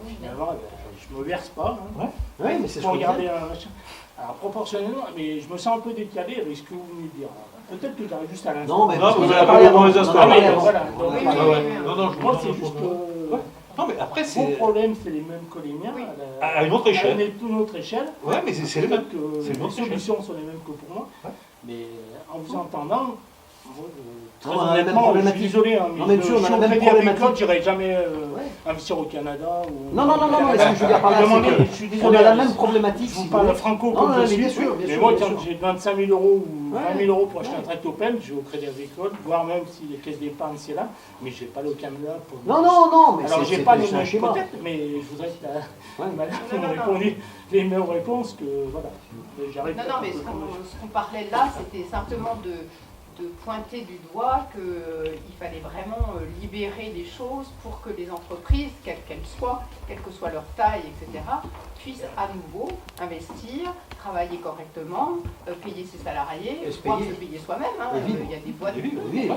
Speaker 8: Et finalement, je me verse pas. Hein,
Speaker 3: Oui, mais c'est ce
Speaker 8: pour
Speaker 3: qu'on
Speaker 8: regarder
Speaker 3: disait.
Speaker 8: un machin. Alors proportionnellement, mais je me sens un peu décalé avec ce que vous venez de dire. Peut-être que j'arrive juste à l'instant.
Speaker 3: Non, mais
Speaker 5: Non, vous
Speaker 3: avez
Speaker 5: avez
Speaker 3: parlé
Speaker 5: pas
Speaker 3: avant.
Speaker 5: les mauvais
Speaker 3: On en a
Speaker 5: aspects.
Speaker 3: parlé avant.
Speaker 8: Voilà.
Speaker 1: Oui, oui,
Speaker 8: Donc,
Speaker 1: oui, oui.
Speaker 5: Non, non,
Speaker 8: moi, c'est juste que
Speaker 5: Non, mais après,
Speaker 8: vos
Speaker 5: c'est.
Speaker 8: problèmes, c'est les mêmes que les miens.
Speaker 1: Oui.
Speaker 5: À une autre échelle.
Speaker 8: À une autre échelle.
Speaker 5: Ouais, mais c'est les mêmes.
Speaker 8: Peut-être que
Speaker 5: C'est une
Speaker 8: les
Speaker 5: autre échelle.
Speaker 8: solutions sont les mêmes que pour moi.
Speaker 5: Ouais.
Speaker 8: Mais en vous entendant, moi, très
Speaker 3: Non, on a la même
Speaker 8: honnêtement, je
Speaker 3: problématique.
Speaker 8: suis désolé, hein,
Speaker 3: Non,
Speaker 8: mais
Speaker 3: mais monsieur, on a
Speaker 8: si
Speaker 3: la
Speaker 8: au
Speaker 3: même
Speaker 8: Crédit
Speaker 3: problématique.
Speaker 8: Agricole, j'irai jamais investir au Canada. Ou
Speaker 3: Non, mais ce que je veux dire par là,
Speaker 8: Demandez,
Speaker 3: c'est
Speaker 8: je suis
Speaker 3: qu'on
Speaker 8: désolé,
Speaker 3: a la
Speaker 8: hein,
Speaker 3: même problématique.
Speaker 8: Je
Speaker 3: si
Speaker 8: vous
Speaker 3: vous
Speaker 8: parle
Speaker 3: voulez.
Speaker 8: franco
Speaker 3: Non,
Speaker 8: comme
Speaker 3: non,
Speaker 8: je
Speaker 3: mais
Speaker 8: suis.
Speaker 3: bien sûr, bien
Speaker 8: Mais
Speaker 3: sûr,
Speaker 8: moi,
Speaker 3: bien
Speaker 8: quand
Speaker 3: sûr.
Speaker 8: j'ai 25 000 € ou
Speaker 3: Ouais.
Speaker 8: 20 000 € pour acheter un tracteur Opel, je vais au Crédit Agricole, voire même si les caisses d'épargne c'est là, mais je n'ai pas le Canada pour.
Speaker 3: Non, mais
Speaker 8: Alors,
Speaker 3: c'est
Speaker 8: j'ai pas les
Speaker 3: un
Speaker 8: mêmes
Speaker 3: schéma.
Speaker 8: peut-être, mais je voudrais que
Speaker 3: Ouais.
Speaker 8: madame
Speaker 1: Non,
Speaker 8: me
Speaker 1: non,
Speaker 8: réponde les mêmes réponses que voilà. J'arrive
Speaker 1: Non, non, mais ce qu'on parlait là, c'était simplement de pointer du doigt qu'il fallait vraiment libérer les choses pour que les entreprises, quelles qu'elles soient, quelle que soit leur taille, etc., puissent à nouveau investir, travailler correctement, payer ses salariés,
Speaker 3: Et se
Speaker 1: pouvoir
Speaker 3: payer.
Speaker 1: se payer soi-même. Hein.
Speaker 3: Et vivre.
Speaker 1: Il y a des boîtes.
Speaker 5: Et vivre,
Speaker 3: Oui,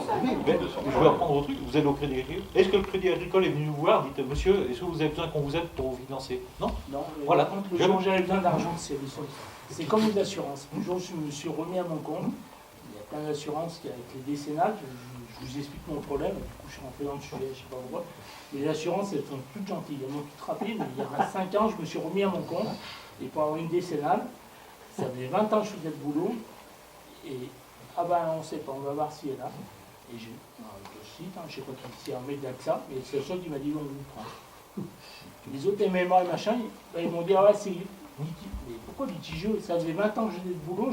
Speaker 5: Mais je vais reprendre au truc, vous êtes au Crédit Agricole. Est-ce que le Crédit Agricole est venu vous voir, dites monsieur, est-ce que vous avez besoin qu'on vous aide pour vous financer? Non.
Speaker 8: Non, mais
Speaker 5: Voilà.
Speaker 8: par contre, le jour où j'avais besoin d'argent, c'est comme une assurance. Le jour où je me suis remis à mon compte, il y a plein d'assurances avec les décennales, je vous explique mon problème, du coup je suis rentré dans le sujet, je ne sais pas pourquoi. Les assurances, elles sont toutes gentilles, elles m'ont toutes rappelé, mais il y a 5 ans, je me suis remis à mon compte, et pour avoir une décennale, ça faisait 20 ans que je faisais le boulot, et ah ben on ne sait pas, on va voir si elle est là. Et j'ai le site, je ne sais pas qui s'est armé d'AXA, mais c'est le seul qui m'a dit on vous prend. Les autres MMA et machin, ils m'ont dit ah ouais c'est mais pourquoi litigieux? Ça faisait 20 ans que je faisais le boulot,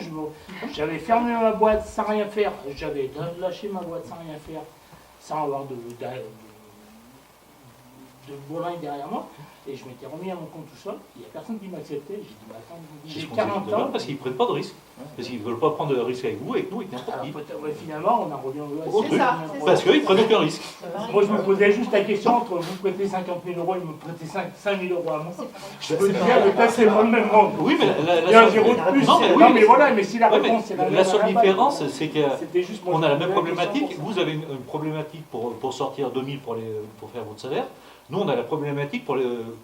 Speaker 8: j'avais fermé ma boîte sans rien faire, j'avais lâché ma boîte sans rien faire, sans avoir de Bologne derrière moi, et je m'étais remis à mon compte tout seul, il n'y a personne qui m'acceptait. J'ai dit, mais attends,
Speaker 7: C'est
Speaker 8: j'ai
Speaker 7: ce qu'on
Speaker 8: 40
Speaker 7: dit,
Speaker 8: ans.
Speaker 7: parce qu'ils ne prennent pas de risques. Parce qu'ils ne veulent pas prendre de risques avec vous, avec nous, avec n'importe qui.
Speaker 8: Ouais, finalement, on en revient au
Speaker 1: C'est ça, c'est
Speaker 7: Parce qu'ils ne prennent aucun risque.
Speaker 8: Moi, je me posais juste la question entre vous prêtez 50 000 euros et me prêtez 5 000 euros à moi. Je peux te dire, mais peut-être c'est pas le même monde.
Speaker 7: Oui, mais
Speaker 8: Il y a un zéro de plus. Non, mais voilà, mais si la
Speaker 7: ouais, mais
Speaker 8: réponse c'est la même.
Speaker 7: la seule différence, c'est
Speaker 8: C'était juste
Speaker 7: qu'on a la même
Speaker 8: question
Speaker 7: problématique.
Speaker 8: pour ça.
Speaker 7: Vous avez une problématique pour sortir 2 000 pour faire votre salaire. Nous, on a la problématique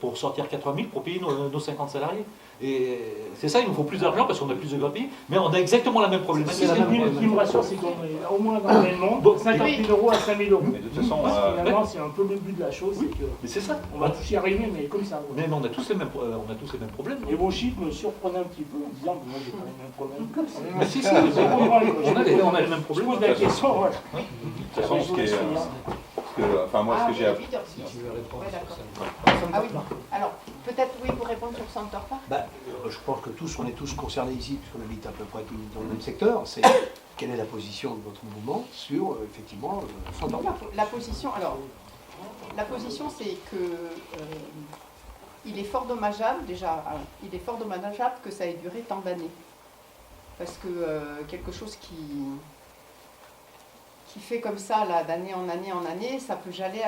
Speaker 7: pour sortir 80 000 pour payer nos 50 salariés. Et c'est ça, il nous faut plus d'argent parce qu'on a plus de grands-pays, mais on a exactement la même problématique.
Speaker 8: Ce qui me rassure, c'est qu'on est au moins dans le même monde, 50 000 euros à 5 000 euros.
Speaker 2: Mais de toute façon,
Speaker 8: Finalement, c'est un peu le but de la chose, c'est que
Speaker 7: Mais c'est ça.
Speaker 8: on va tous y arriver, mais comme ça.
Speaker 7: Mais on a tous les mêmes problèmes.
Speaker 8: Et vos chiffres me surprenaient un petit peu en disant que moi j'ai pas les mêmes problèmes que ça.
Speaker 7: Mais si, on a les mêmes
Speaker 8: Je
Speaker 7: problèmes.
Speaker 8: pose la question, voilà.
Speaker 2: de toute façon, ce que j'ai appris.
Speaker 1: Ouais, d'accord. Ah oui, alors peut-être oui, pour répondre sur Center Park.
Speaker 3: Je pense que on est tous concernés ici, puisqu'on habite à peu près tous dans le même secteur. C'est quelle est la position de votre mouvement sur, effectivement, Center Park?
Speaker 1: La position, c'est que il est fort dommageable, il est fort dommageable que ça ait duré tant d'années. Parce que quelque chose qui fait comme ça, là, d'année en année, ça peut jamais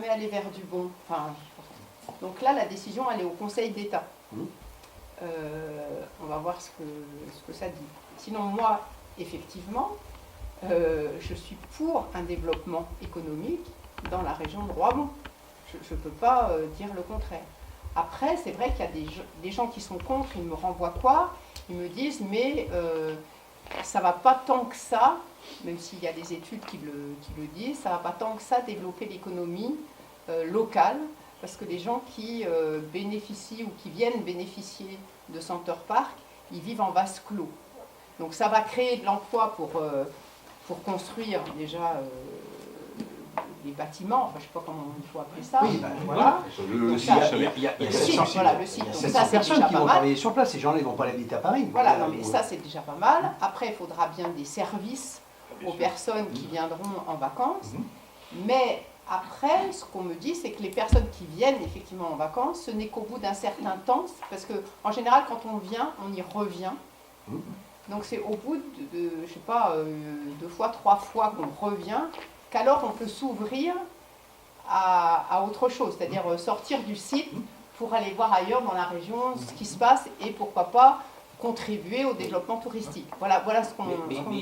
Speaker 1: aller vers du bon. Enfin, donc là, la décision, elle est au Conseil d'État. On va voir ce que ça dit. Sinon, moi, effectivement, je suis pour un développement économique dans la région de Roibon. Je ne peux pas dire le contraire. Après, c'est vrai qu'il y a des gens qui sont contre, ils me renvoient quoi? Ils me disent, mais ça ne va pas tant que ça, même s'il y a des études qui le disent, ça ne va pas tant que ça développer l'économie locale, parce que les gens qui bénéficient ou qui viennent bénéficier de Center Park, ils vivent en vase clos. Donc ça va créer de l'emploi pour construire déjà les bâtiments, enfin je ne sais pas comment il faut appeler ça.
Speaker 3: Oui,
Speaker 1: voilà.
Speaker 3: Le
Speaker 1: Donc
Speaker 3: site,
Speaker 1: ça,
Speaker 3: il y a
Speaker 1: le site, voilà, le site.
Speaker 3: Il y a
Speaker 1: Donc
Speaker 3: 700
Speaker 1: ça, c'est
Speaker 3: personnes
Speaker 1: déjà
Speaker 3: qui
Speaker 1: pas
Speaker 3: vont
Speaker 1: mal.
Speaker 3: travailler sur place. Ces gens-là, ils ne vont pas habiter à Paris.
Speaker 1: Voilà, non, mais ça, c'est déjà pas mal. Après, il faudra bien des services aux personnes qui viendront en vacances. Mais après, ce qu'on me dit, c'est que les personnes qui viennent effectivement en vacances, ce n'est qu'au bout d'un certain temps, parce qu'en général, quand on vient, on y revient. Donc c'est au bout de je sais pas, 2 fois, 3 fois qu'on revient, qu'alors on peut s'ouvrir à autre chose, c'est-à-dire sortir du site pour aller voir ailleurs dans la région ce qui se passe et pourquoi pas contribuer au développement touristique. Voilà ce qu'on...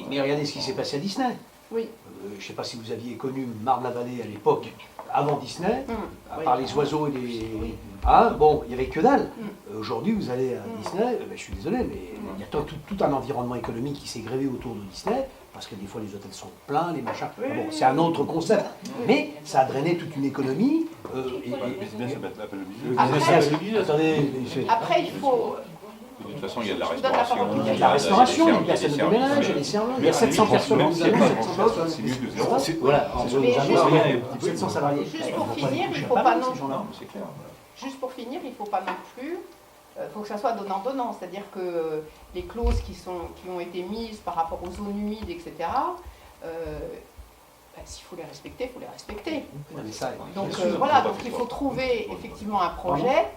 Speaker 3: Mais regardez ce qui s'est passé à Disney.
Speaker 1: Oui.
Speaker 3: Je ne sais pas si vous aviez connu Marne-la-Vallée à l'époque, avant Disney, à part les oiseaux et les... Ah, bon, il n'y avait que dalle. Aujourd'hui, vous allez à Disney, je suis désolé, mais il y a tout un environnement économique qui s'est grévé autour de Disney, parce que des fois les hôtels sont pleins, les machins. Bon, c'est un autre concept, mais ça a drainé toute une économie.
Speaker 1: Après, il faut...
Speaker 2: De toute façon, il y a de la
Speaker 1: Je donne la parole.
Speaker 2: restauration.
Speaker 3: Il y a de la restauration, il y a des personnes de ménage, il y a des serveurs, il y a 700 personnes.
Speaker 9: Même s'il n'y a pas d'entreprise, c'est mieux que zéro.
Speaker 3: Voilà, en zone rien, 700 salariés.
Speaker 1: Juste pour finir, il ne faut pas non plus... Juste pour finir, il ne faut pas non plus... Il faut que ça soit donnant-donnant, c'est-à-dire que les clauses qui ont été mises par rapport aux zones humides, etc., s'il faut les respecter, il faut les respecter. Donc voilà, donc il faut trouver effectivement un projet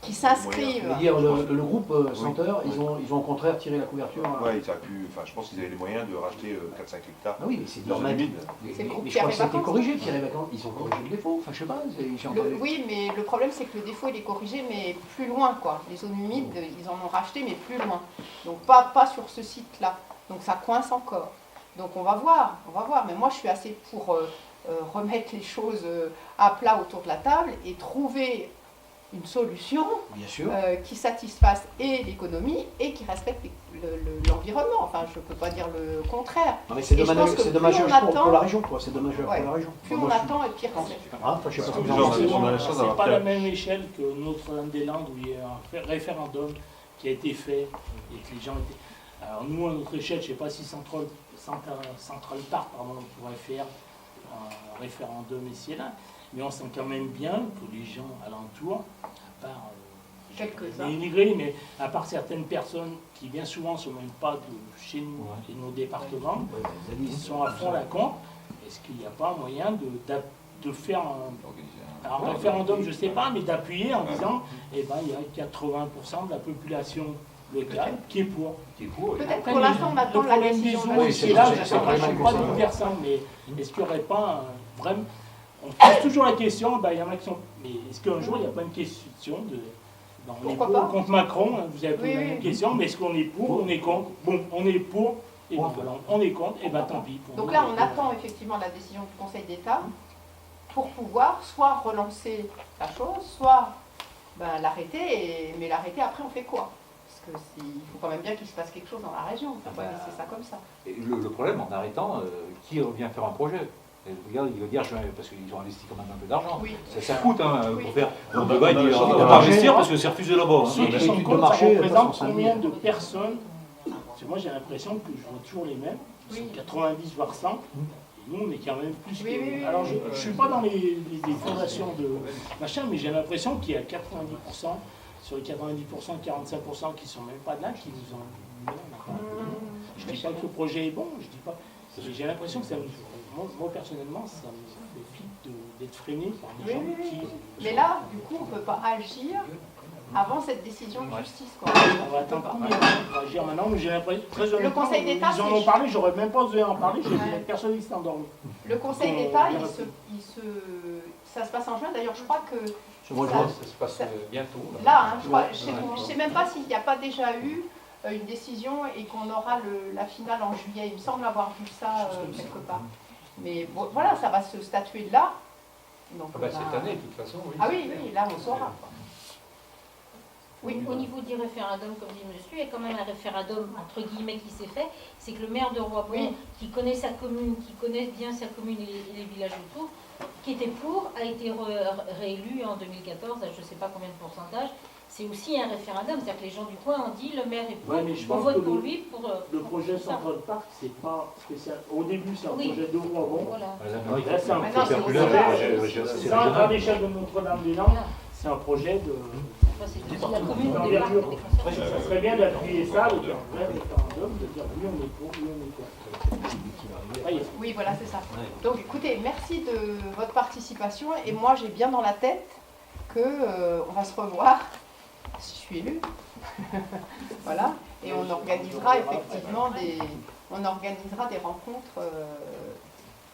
Speaker 1: qui s'inscrive.
Speaker 3: Le groupe Center, ils ont au contraire tiré la couverture.
Speaker 9: Ouais, ils auraient pu, enfin, je pense qu'ils avaient les moyens de racheter 4-5 hectares.
Speaker 3: Ah oui, mais c'est
Speaker 9: dans
Speaker 3: normal.
Speaker 9: humide.
Speaker 3: Mais je crois que ça a été corrigé, Pierre et Vacances. Ils ont corrigé le défaut. Enfin, je sais pas.
Speaker 1: Oui, mais le problème c'est que le défaut il est corrigé, mais plus loin quoi. Les zones humides, ils en ont racheté, mais plus loin. Donc pas sur ce site-là. Donc ça coince encore. Donc on va voir. Mais moi je suis assez pour remettre les choses à plat autour de la table et trouver une solution qui satisfasse et l'économie et qui respecte l'environnement. Enfin, je ne peux pas dire le contraire.
Speaker 3: Non, mais c'est dommage pour la région, quoi. C'est dommage pour la région.
Speaker 1: Plus on attend et pire c'est.
Speaker 8: Je sais pas c'est pas la même échelle que Notre-Dame-des-Landes où il y a un référendum qui a été fait et que les gens étaient... Alors nous, à notre échelle, je ne sais pas si Central Park pourrait faire un référendum ici et là, mais on sent quand même bien que les gens alentours, à part les immigrés, mais à part certaines personnes qui bien souvent ne sont même pas de chez nous et nos départements, ils sont à fond à la compte. Est-ce qu'il n'y a pas moyen de faire un référendum, je ne sais pas, mais d'appuyer en disant, eh ben, il y a 80% de la population locale qui est pour.
Speaker 1: Peut-être pour l'instant, on attend
Speaker 8: le
Speaker 1: la
Speaker 8: problème des
Speaker 1: décision.
Speaker 8: eaux, c'est là, je ne sais pas, je ne suis pas d'une personne, mais est-ce qu'il n'y aurait pas vraiment... On pose toujours la question, ben, il y en a qui sont... Mais est-ce qu'un jour, il n'y a pas une question de... Ben, on est pour ou contre Macron, hein, vous avez posé la même question, mais est-ce qu'on est pour, on est contre? Bon, on est pour, et ben voilà, on est contre, et ben tant pis.
Speaker 1: Donc là, on attend effectivement la décision du Conseil d'État pour pouvoir soit relancer la chose, soit l'arrêter, mais l'arrêter après on fait quoi? Parce qu'il faut quand même bien qu'il se passe quelque chose dans la région, on ne peut pas laisser ça comme ça.
Speaker 5: Et le problème, en arrêtant, qui revient faire un projet? Regarde, il va dire, parce qu'ils ont investi quand même un peu d'argent.
Speaker 1: Oui.
Speaker 5: Ça coûte pour faire. On ne va pas investir parce que c'est refusé là-bas.
Speaker 8: Ceux qui sont contre, ça représente combien de personnes? Parce que moi j'ai l'impression que je vois toujours les mêmes, ils sont 90 voire 100, et nous on est quand même plus que... Alors je ne suis pas dans les fondations de machin, mais j'ai l'impression qu'il y a 90%, sur les 90%, 45% qui ne sont même pas là, qui nous ont... Je ne dis pas que le projet est bon, je dis pas... J'ai l'impression que ça me... Moi, personnellement, ça me fait flip d'être freiné par des gens qui...
Speaker 1: Mais là, du coup, on ne peut pas agir avant cette décision de justice. Quoi.
Speaker 8: On va attendre combien de temps pour agir maintenant, mais j'ai l'impression...
Speaker 1: Le Conseil d'État...
Speaker 8: Ils en ont parlé, j'aurais même pas osé en parler, personne ne s'est endormi.
Speaker 1: Le Conseil d'État, ça se passe en juin. D'ailleurs, je crois que...
Speaker 6: Ça se passe bientôt.
Speaker 1: Là, hein, je ne sais même pas s'il n'y a pas déjà eu une décision et qu'on aura la finale en juillet. Il me semble avoir vu ça quelque part. Mais bon, voilà, ça va se statuer de là. Donc,
Speaker 6: cette année, de toute façon, oui.
Speaker 1: Ah oui, là, on saura.
Speaker 11: Oui, au niveau du référendum, comme dit monsieur, il y a quand même un référendum, entre guillemets, qui s'est fait. C'est que le maire de Roibon, qui connaît sa commune, qui connaît bien sa commune et les villages autour, qui était pour, a été réélu en 2014, à je ne sais pas combien de pourcentage. C'est aussi un référendum, c'est-à-dire que les gens du coin ont dit le maire est pour, on vote pour lui pour...
Speaker 8: Le projet Central Park, c'est pas spécial. Au début, c'est un projet de Roibon.
Speaker 11: Voilà.
Speaker 8: Là, c'est un projet sans grande échelle de Notre-Dame-des-Landes. C'est un projet de...
Speaker 11: la commune
Speaker 8: d'envergure. Ça serait bien d'appuyer ça, de faire un référendum, de dire oui, on est pour, oui, on est contre.
Speaker 1: Oui, voilà, c'est ça. Donc, écoutez, merci de votre participation. Et moi, j'ai bien dans la tête qu'on va se revoir, si je suis élue. Voilà. Et on organisera effectivement des rencontres,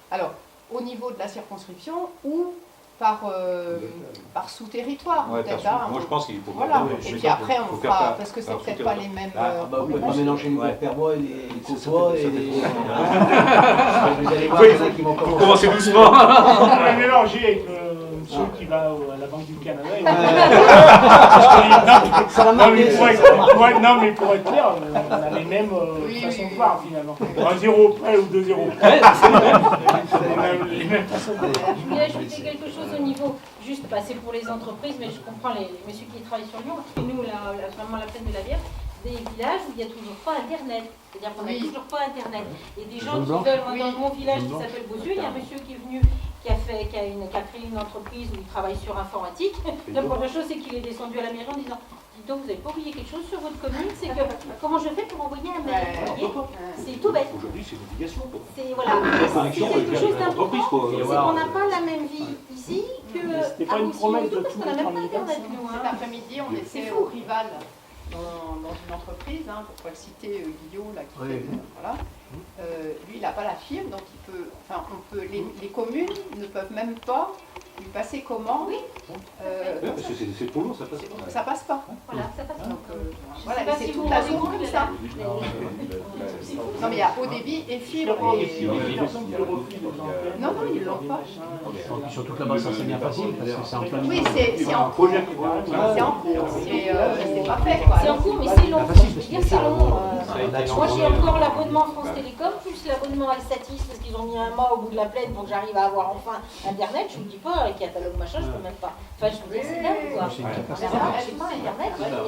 Speaker 1: alors, au niveau de la circonscription ou par sous-territoire, peut-être.
Speaker 5: Moi, je pense qu'il faut...
Speaker 1: Voilà. Et puis après, on fera... Parce que c'est peut-être pas les mêmes...
Speaker 3: Vous ne pouvez pas mélanger les Perbois et les Côtois et les...
Speaker 5: Vous allez voir, il faut commencer doucement.
Speaker 8: On va mélanger avec monsieur qui va à la Banque du Canada. Non, mais pour être clair, on a les mêmes façons de voir, finalement. 1-0 près ou 2-0 près, on a les mêmes façons de voir.
Speaker 11: Je voulais ajouter quelque chose au niveau, juste passer pour les entreprises, mais je comprends les messieurs qui travaillent sur Lyon, et nous, vraiment la plaine de la Bière, des villages où il n'y a toujours pas Internet. C'est-à-dire qu'on n'a toujours pas Internet. Et des gens qui veulent, moi dans mon village qui s'appelle Beauzieux, il y a un monsieur qui est venu, qui a créé une entreprise où il travaille sur informatique. La première chose, c'est qu'il est descendu à la mairie en disant, dites donc, vous n'avez pas oublié quelque chose sur votre commune, c'est que comment je fais pour envoyer un mail? C'est tout bête.
Speaker 5: Aujourd'hui, c'est une obligation.
Speaker 11: Voilà, c'est quelque chose d'important, c'est qu'on n'a pas la même vie ici que
Speaker 8: c'était pas une promesse de
Speaker 11: parce qu'on n'a même pas Internet, nous.
Speaker 1: Cet après-midi, on était au Rival dans une entreprise, hein, pour pas le citer, Guillaume, là, qui fait, voilà. Lui, il n'a pas la fibre, donc il peut, enfin, les communes ne peuvent même pas lui passer commande.
Speaker 5: Parce que c'est trop lourd, ça passe pas.
Speaker 1: Ça passe pas.
Speaker 11: Voilà, ça passe pas.
Speaker 1: Donc, voilà, c'est toute la zone comme ça. Non, mais il y a haut débit et fibre. Non, ils l'ont pas.
Speaker 3: Surtout que là-bas, ça c'est bien facile, parce que c'est en plein milieu.
Speaker 1: Oui, c'est en cours. C'est en cours. C'est pas fait, quoi.
Speaker 11: C'est en cours, mais c'est long. Je veux dire, c'est long. Moi, j'ai encore l'abonnement France Télécom, plus l'abonnement Alsatis, parce qu'ils ont mis un mois au bout de la plaine pour que j'arrive à avoir enfin Internet. Je vous dis pas, avec catalogue machin, je peux même pas. Enfin, je veux dire, c'est dingue, quoi. Je sais pas, Internet, alors,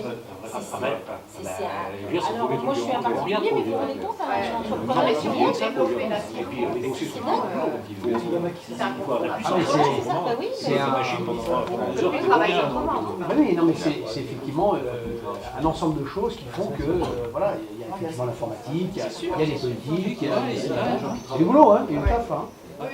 Speaker 11: moi, je suis un particulier, mais vous vous rendez compte, je suis entrepreneur et sur rien.
Speaker 1: C'est un concours.
Speaker 3: C'est un machine oui, non, mais c'est effectivement un ensemble de choses qui font que, voilà, il y a effectivement l'informatique, il y a les politiques, il y a du boulot, hein, il y a du taf, hein.